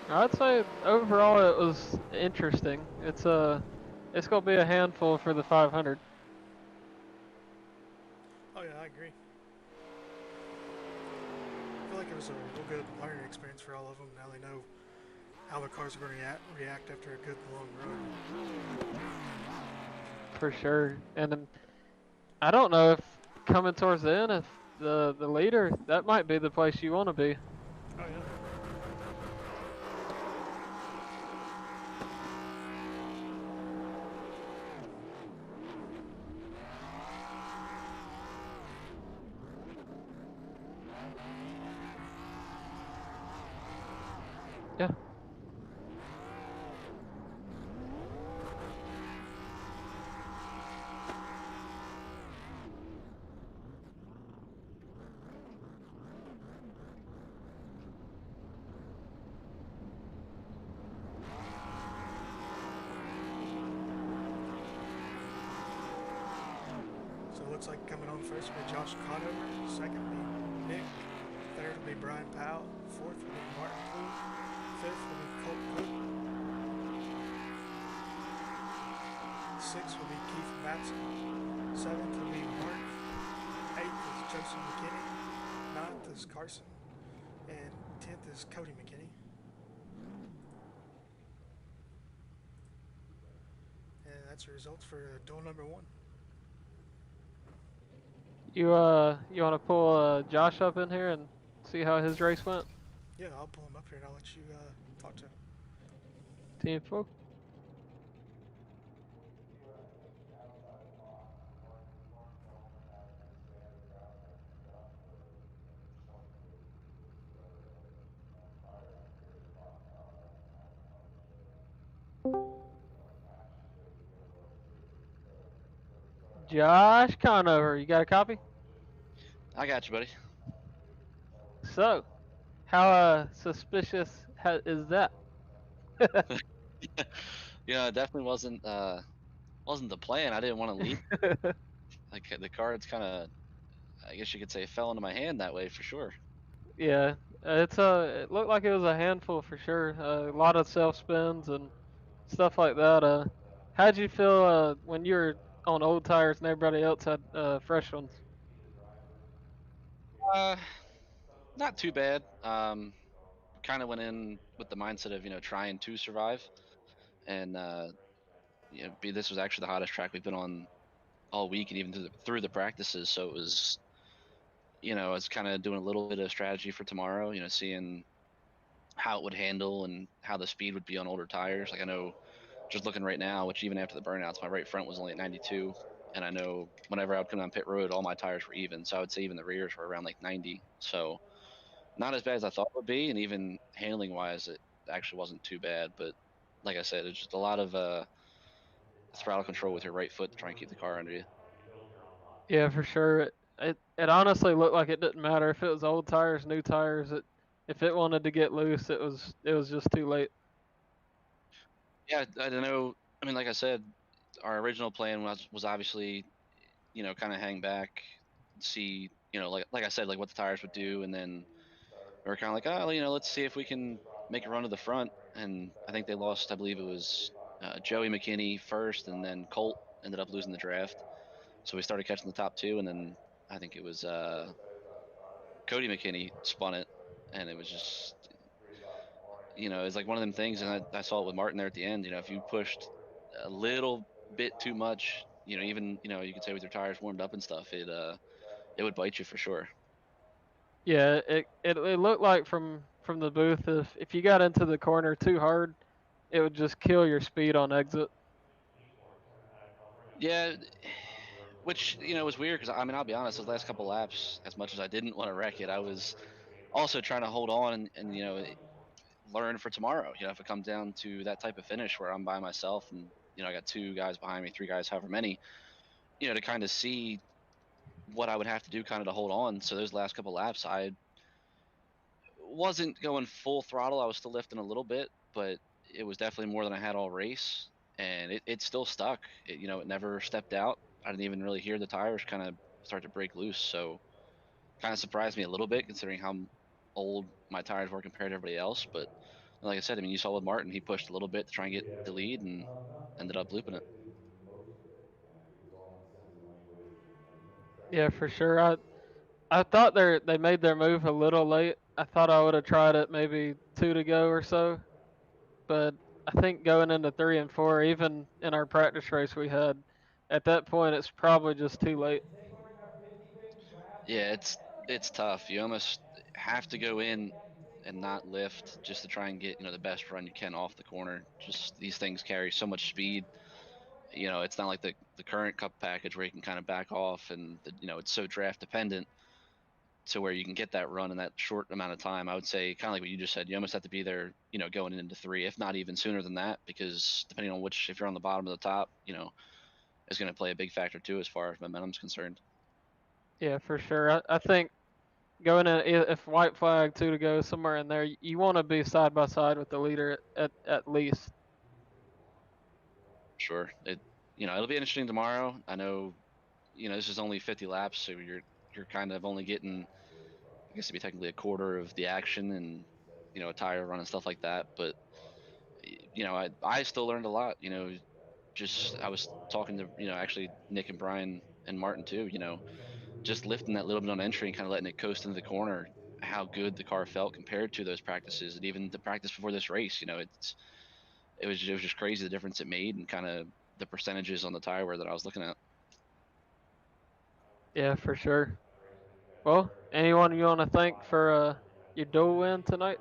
I'd say overall it was interesting. It's gonna be a handful for the 500. Oh yeah, I agree. I feel like it was a real good learning experience for all of them. Now they know how the cars are going to react after a good long run. For sure. And then I don't know if coming towards the end, if the leader, that might be the place you want to be. Oh yeah. Yeah. So it looks like coming on first will be Josh Conover, second will be Nick, third will be Brian Powell, fourth will be Martin Poole, fifth will be Colt Cook, sixth will be Keith Batson, seventh will be Mark, eighth is Joseph McKinney, ninth is Carson, and 10th is Cody McKinney. And that's the results for duel number 1. You want to pull Josh up in here and see how his race went? Yeah, I'll pull him up here and I'll let you talk to him. Team 4. Josh Conover, you got a copy? I got you, buddy. So, how suspicious is that? Yeah, it definitely wasn't the plan. I didn't want to lead. Like the cards kind of, I guess you could say, fell into my hand that way for sure. Yeah, it looked like it was a handful for sure. A lot of self spins and stuff like that. How'd you feel when you were on old tires and everybody else had fresh ones? Uh, Not too bad. Kind of went in with the mindset of trying to survive, and this was actually the hottest track we've been on all week, and even through the practices. So it was, I was kind of doing a little bit of strategy for tomorrow. Seeing how it would handle and how the speed would be on older tires. Like I know, just looking right now, which even after the burnouts, my right front was only at 92, and I know whenever I would come down pit road, all my tires were even. So I would say even the rears were around like 90. So not as bad as I thought it would be, and even handling wise, it actually wasn't too bad. But like I said, it's just a lot of throttle control with your right foot to try and keep the car under you. Yeah, for sure. It honestly looked like it didn't matter if it was old tires, new tires. If it wanted to get loose, it was just too late. Yeah, I don't know. I mean, like I said, our original plan was obviously kind of hang back, see like I said, like what the tires would do, and then we were kind of like, oh, let's see if we can make a run to the front. And I think they lost. I believe it was Joey McKinney first, and then Colt ended up losing the draft. So we started catching the top two, and then I think it was Cody McKinney spun it, and it was just it's like one of them things. And I saw it with Martin there at the end. If you pushed a little bit too much, even you could say with your tires warmed up and stuff, it would bite you for sure. Yeah, it looked like from the booth if you got into the corner too hard, it would just kill your speed on exit. Yeah, which was weird because I mean I'll be honest, those last couple laps, as much as I didn't want to wreck it, I was also trying to hold on and learn for tomorrow. If it comes down to that type of finish where I'm by myself and I got two guys behind me, three guys, however many, to kind of see what I would have to do kind of to hold on. So those last couple laps, I wasn't going full throttle. I was still lifting a little bit, but it was definitely more than I had all race, and it still stuck. It never stepped out. I didn't even really hear the tires kind of start to break loose. So kind of surprised me a little bit considering how old my tires were compared to everybody else. But like I said, I mean, you saw with Martin, he pushed a little bit to try and get the lead and ended up looping it. I did most of it, and it was all in sense of language and trying Yeah, to for get sure. the I thought they made their move a little late. I thought I would have tried it maybe 2 to go or so, but I think going into 3 and 4, even in our practice race we had, at that point it's probably just too late. Yeah, it's tough. You almost have to go in and not lift just to try and get the best run you can off the corner. Just these things carry so much speed. It's not like the current cup package where you can kind of back off and it's so draft dependent to where you can get that run in that short amount of time. I would say kind of like what you just said. You almost have to be there, going into 3, if not even sooner than that, because depending on if you're on the bottom or the top, is going to play a big factor too as far as momentum's concerned. Yeah, for sure. I think going in, if white flag 2 to go somewhere in there, you want to be side by side with the leader at least. Sure. It'll be interesting tomorrow. I know, this is only 50 laps, so you're kind of only getting, I guess, to be technically a quarter of the action and a tire run and stuff like that. But I still learned a lot. Just I was talking to actually Nick and Brian and Martin too. Just lifting that little bit on entry and kind of letting it coast into the corner. How good the car felt compared to those practices and even the practice before this race. It was just crazy the difference it made and kind of the percentages on the tire wear that I was looking at. Yeah, for sure. Well, anyone you want to thank for your duel win tonight?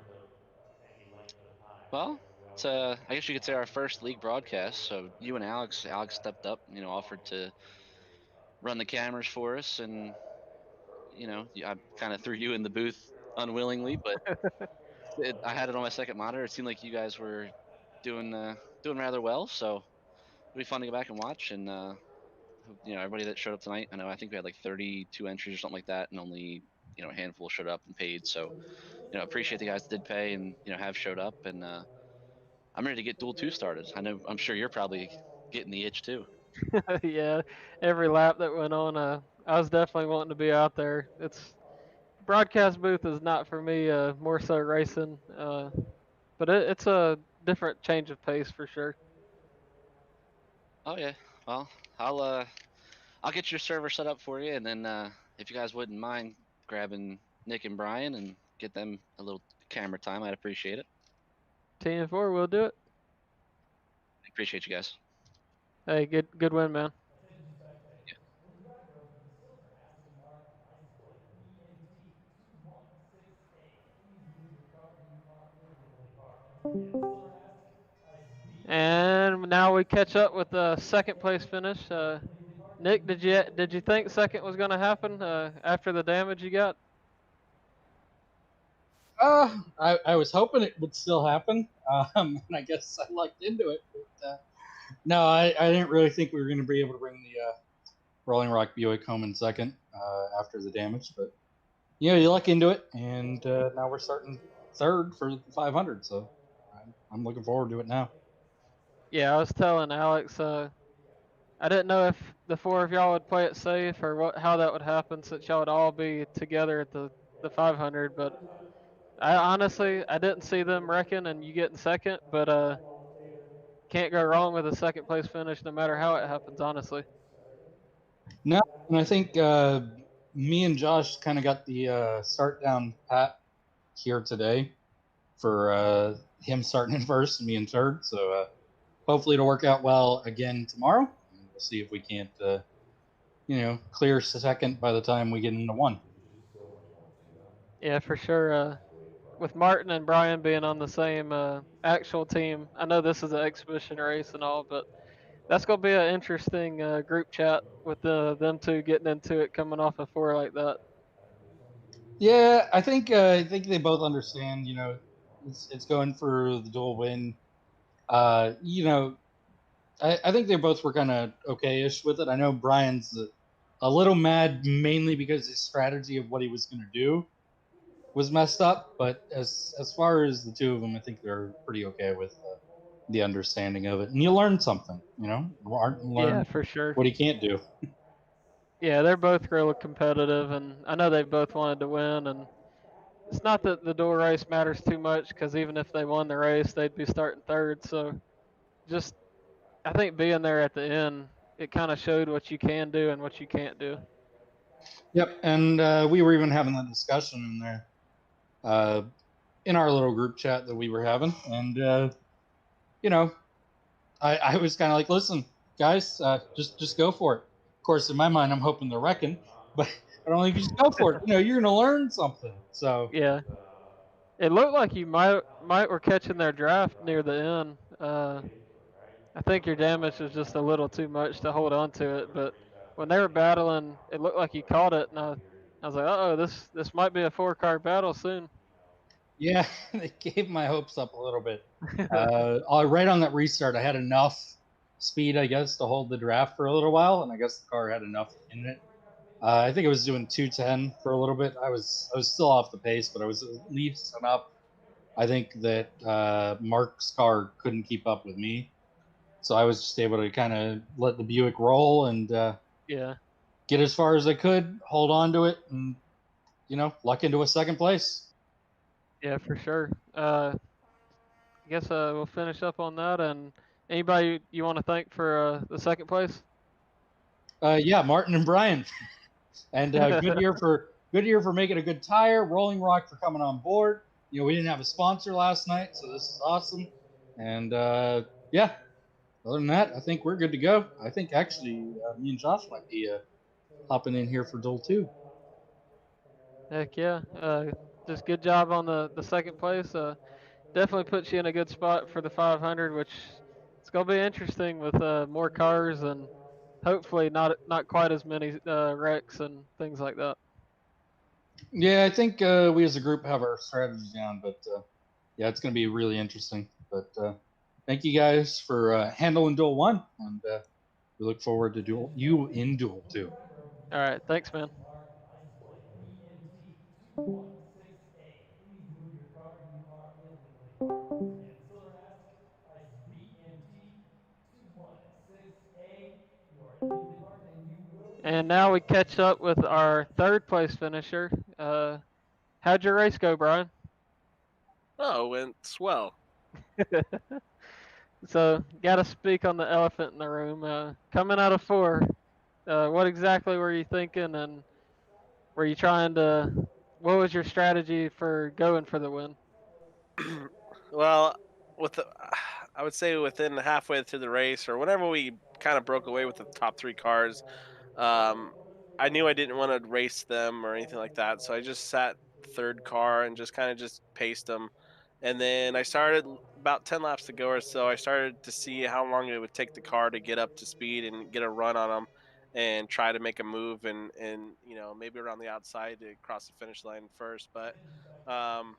Well, it's I guess you could say our first league broadcast. So you and Alex stepped up, offered to run the cameras for us, and I kind of threw you in the booth unwillingly, but I had it on my second monitor. It seemed like you guys were doing rather well, so it'll be fun to go back and watch. And everybody that showed up tonight, I think we had like 32 entries or something like that, and only a handful showed up and paid. So appreciate the guys that did pay and have showed up, and I'm ready to get Duel 2 started. I'm sure you're probably getting the itch too. Yeah, every lap that went on, I was definitely wanting to be out there. It's broadcast booth is not for me. More so racing. But it's a different change of pace for sure. Oh yeah, well I'll get your server set up for you, and then if you guys wouldn't mind grabbing Nick and Brian and get them a little camera time, I'd appreciate it. 10-4, we'll do it. Appreciate you guys. Hey, good win, man. And now we catch up with the second place finish. Nick, did you think second was going to happen after the damage you got? I was hoping it would still happen, and I guess I lucked into it. But, no, I didn't really think we were going to be able to bring the Rolling Rock Buick home in second after the damage. But, you luck into it, and now we're starting third for the 500, so I'm looking forward to it now. Yeah, I was telling Alex, I didn't know if the four of y'all would play it safe or how that would happen since y'all would all be together at the 500, but I didn't see them wrecking and you getting second, but can't go wrong with a second place finish no matter how it happens, honestly. No, and I think me and Josh kind of got the start down pat here today for him starting in first and me in third. So hopefully it'll work out well again tomorrow. And we'll see if we can't, clear second by the time we get into one. Yeah, for sure. With Martin and Brian being on the same actual team, I know this is an exhibition race and all, but that's gonna be an interesting group chat with them two getting into it, coming off a 4 like that. Yeah, I think they both understand. It's going for the dual win. I think they both were kind of okay-ish with it. I know Brian's a little mad, mainly because his strategy of what he was going to do was messed up. But as far as the two of them, I think they're pretty okay with the understanding of it, and you learn something. You know, Yeah, learn for sure. what he can't do. Yeah, they're both really competitive, and I know they both wanted to win. And it's not that the dual race matters too much, because even if they won the race, they'd be starting third. So just, I think being there at the end, it kind of showed what you can do and what you can't do. Yep, and we were even having that discussion in there, in our little group chat that we were having, and you know, I was kind of like, listen, guys, just go for it. Of course, in my mind, I'm hoping they're wrecking, but I don't think you just go for it. You know, you're gonna learn something. So Yeah, it looked like you might were catching their draft near the end. I think your damage was just a little too much to hold on to it, but when they were battling, it looked like you caught it, and I was like, oh, this might be a 4-car battle soon. yeah, they gave my hopes up a little bit. Right on that restart, I had enough speed, I guess, to hold the draft for a little while, and I guess the car had enough in it. I think I was doing 210 for a little bit. I was still off the pace, but I was at least enough. I think that Mark's car couldn't keep up with me, so I was just able to kind of let the Buick roll and Yeah, get as far as I could, hold on to it, and luck into a second place. yeah, for sure. I guess we'll finish up on that. And anybody you want to thank for the second place? Yeah, Martin and Brian, and Goodyear for making a good tire, Rolling Rock for coming on board. We didn't have a sponsor last night, so this is awesome. And yeah, other than that, I think we're good to go. I think actually me and Josh might be hopping in here for Duel 2. Heck yeah. Just good job on the second place. Definitely puts you in a good spot for the 500, which it's gonna be interesting with more cars and hopefully not quite as many wrecks and things like that. Yeah, I think we as a group have our strategy down, but yeah, it's going to be really interesting. But thank you guys for handling Duel 1, and we look forward to you in Duel 2. All right, thanks, man. License plate BMT216A. Please move your car. You are illegally parked. Again, Silver S, license BMT216A. You are illegally parked and you will be And now we catch up with our third place finisher. How'd your race go, Brian? Oh, it went swell. So, got to speak on the elephant in the room. Coming out of 4, what exactly were you thinking, and were you trying to? What was your strategy for going for the win? Well, with the, I would say within halfway through the race, or whenever we kind of broke away with the top 3 cars, um, I knew I didn't want to race them or anything like that, so I just sat third car and just kind of just paced them. And then I started about 10 laps to go or so. I started to see how long it would take the car to get up to speed and get a run on them, and try to make a move and maybe around the outside to cross the finish line first. But um,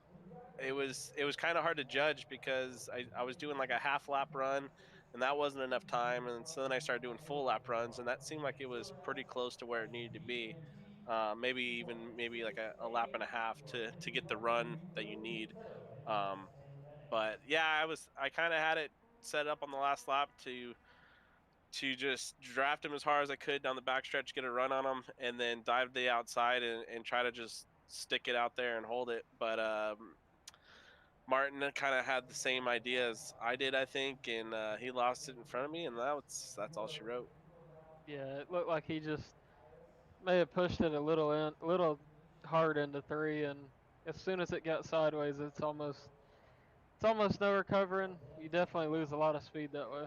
it was kind of hard to judge because I was doing like a half lap run, and that wasn't enough time, and so then I started doing full lap runs, and that seemed like it was pretty close to where it needed to be. Maybe like a lap and a half to get the run that you need. um, but yeah, I kind of had it set up on the last lap to just draft him as hard as I could down the backstretch, get a run on him, and then dive the outside and try to just stick it out there and hold it. But Martin kind of had the same idea as I did, I think, and he lost it in front of me, and that's all she wrote. Yeah, it looked like he just may have pushed it a little hard into 3, and as soon as it got sideways, it's almost no recovering. You definitely lose a lot of speed that way.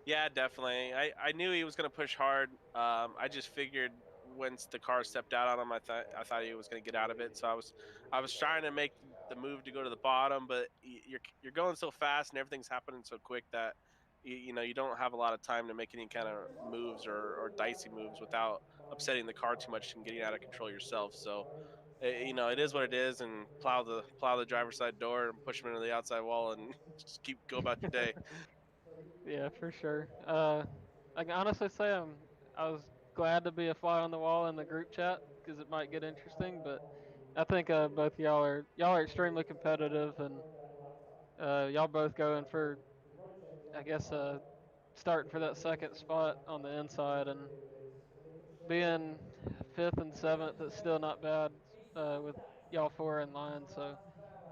Yeah, definitely. I knew he was going to push hard. I just figured once the car stepped out on him, I thought he was going to get out of it. So I was trying to make the move to go to the bottom, but you're going so fast and everything's happening so quick that you don't have a lot of time to make any kind of moves or dicey moves without upsetting the car too much and getting out of control yourself. So it is what it is, and plow the driver's side door and push him into the outside wall and just keep go about your day. Yeah, for sure. I can honestly say I was glad to be a fly on the wall in the group chat because it might get interesting, but I think both y'all are extremely competitive, and y'all both going for, I guess, starting for that second spot on the inside, and being fifth and seventh is still not bad with y'all four in line. So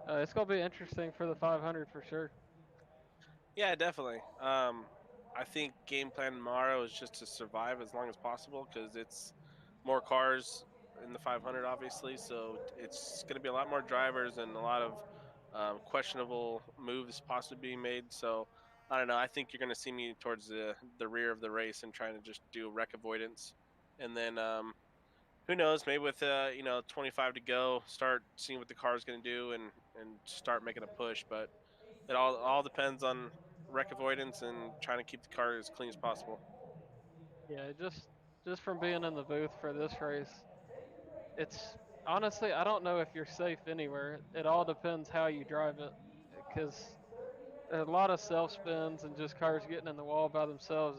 it's gonna be interesting for the 500 for sure. Yeah, definitely. I think game plan tomorrow is just to survive as long as possible because it's more cars in the 500, obviously. So it's going to be a lot more drivers and a lot of questionable moves possibly being made. So I don't know. I think you're going to see me towards the rear of the race and trying to just do wreck avoidance, and then who knows? Maybe with 25 to go, start seeing what the car is going to do and start making a push. But it all depends on wreck avoidance and trying to keep the car as clean as possible. Yeah, just from being in the booth for this race, it's honestly I don't know if you're safe anywhere. It all depends how you drive it, because a lot of self spins and just cars getting in the wall by themselves.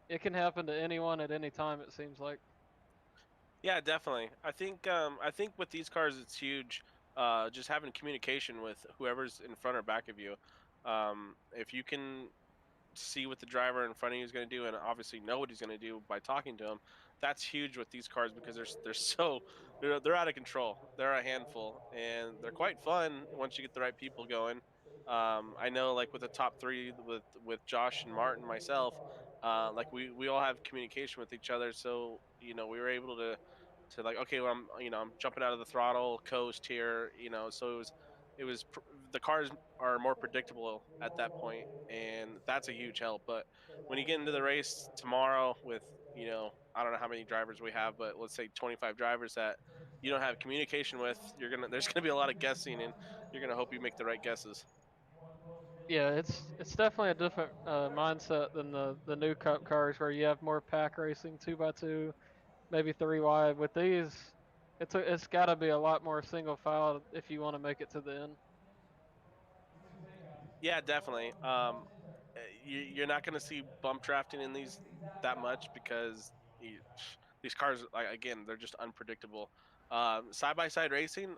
It can happen to anyone at any time. It seems like. Yeah, definitely. I think with these cars, it's huge. Just having communication with whoever's in front or back of you. If you can see what the driver in front of you is going to do and obviously know what he's going to do by talking to him, that's huge with these cars because they're so they're out of control. They're a handful and they're quite fun once you get the right people going. I know, like with the top three with Josh and Martin, myself, like we all have communication with each other, so we were able to like, okay, well, I'm jumping out of the throttle coast here, so the cars are more predictable at that point, and that's a huge help. But when you get into the race tomorrow with, I don't know how many drivers we have, but let's say 25 drivers that you don't have communication with, there's gonna be a lot of guessing, and you're gonna hope you make the right guesses. Yeah, it's definitely a different mindset than the new Cup cars where you have more pack racing, two by two, maybe three wide. With these, it's got to be a lot more single file if you want to make it to the end. Yeah, definitely. You're not going to see bump drafting in these that much because these cars, like, again, they're just unpredictable. Side by side racing,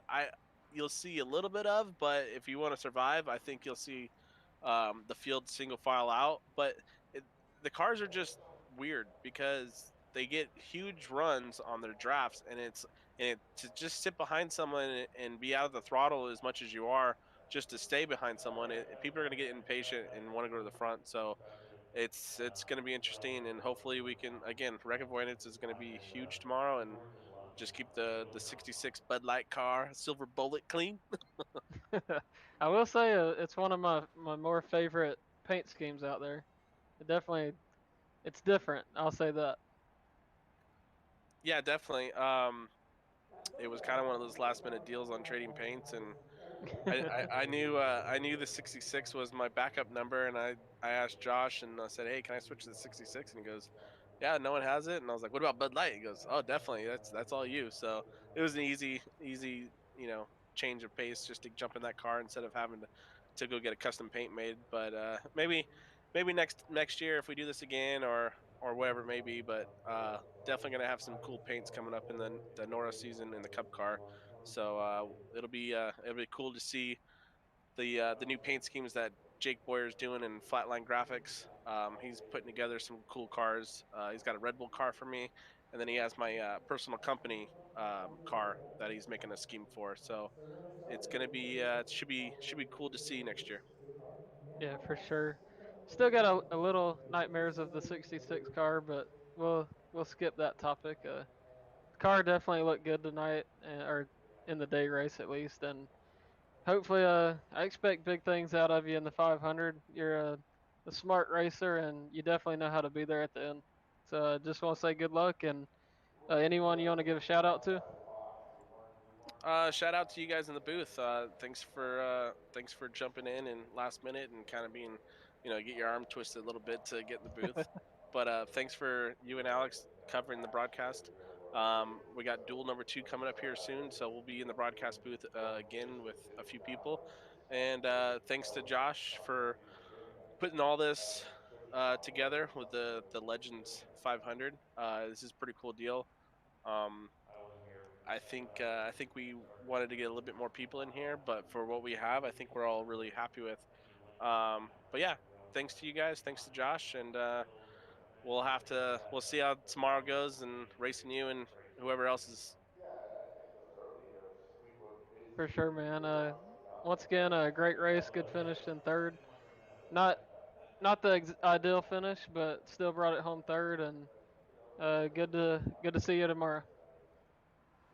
you'll see a little bit of, but if you want to survive, I think you'll see the field single file out. But it, the cars are just weird because they get huge runs on their drafts, and to just sit behind someone and be out of the throttle as much as you are just to stay behind someone, people are going to get impatient and want to go to the front. So it's going to be interesting, and hopefully we can, again, wreck avoidance is going to be huge tomorrow, and just keep the 66 Bud Light car Silver Bullet clean. I will say it's one of my more favorite paint schemes out there. It definitely it's different. I'll say that. Yeah, definitely. It was kind of one of those last minute deals on trading paints, and I knew the 66 was my backup number, and I asked Josh and I said, "Hey, can I switch to the 66?" And he goes, "Yeah, no one has it." And I was like, "What about Bud Light?" He goes, "Oh, definitely. That's all you." So it was an easy change of pace just to jump in that car instead of having to go get a custom paint made. But maybe next year if we do this again or whatever it may be. But definitely gonna have some cool paints coming up in the NORA season in the Cup car. So it'll be cool to see the new paint schemes that Jake Boyer's doing in Flatline Graphics. He's putting together some cool cars. He's got a Red Bull car for me, and then he has my personal company car that he's making a scheme for. So it's gonna be it should be cool to see next year. Yeah, for sure. Still got a little nightmares of the 66 car, but we'll skip that topic. The car definitely looked good tonight, or in the day race at least, and hopefully, I expect big things out of you in the 500. You're a smart racer, and you definitely know how to be there at the end. So, just want to say good luck, and anyone you want to give a shout out to? Shout out to you guys in the booth. Thanks for jumping in and last minute and kind of being, get your arm twisted a little bit to get in the booth. But thanks for you and Alex covering the broadcast. We got Duel number 2 coming up here soon, so we'll be in the broadcast booth again with a few people. And thanks to Josh for putting all this together with the Legends 500. This is a pretty cool deal. Um, I think we wanted to get a little bit more people in here, but for what we have, I think we're all really happy with. But yeah, thanks to you guys, thanks to Josh, and we'll see how tomorrow goes and racing you and whoever else is. For sure, man. Once again, a great race, good finish in third. Not the ideal finish, but still brought it home third, and good to see you tomorrow.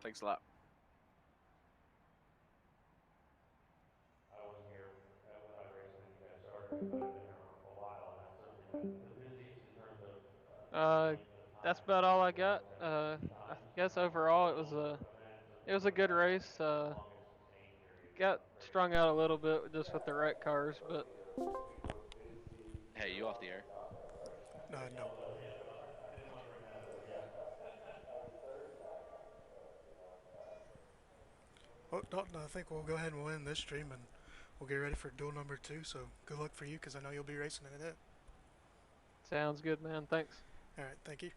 Thanks a lot. I wasn't here when I raced when you guys started, but I've been here for a while, and I've certainly been the busiest in terms of Uh, length of that's time. about all I Well, got. we've had some good I times. guess overall Older event, it was a good race. a long and sustained period Got of very strung out a little bit just with the wreck cars, but Hey, you off the air? No. I didn't want to bring that up, but yeah. Well, Dalton, I think we'll go ahead and win this stream, and we'll get ready for duel number 2. So good luck for you, because I know you'll be racing in it. sounds good, man. Thanks. All right, thank you.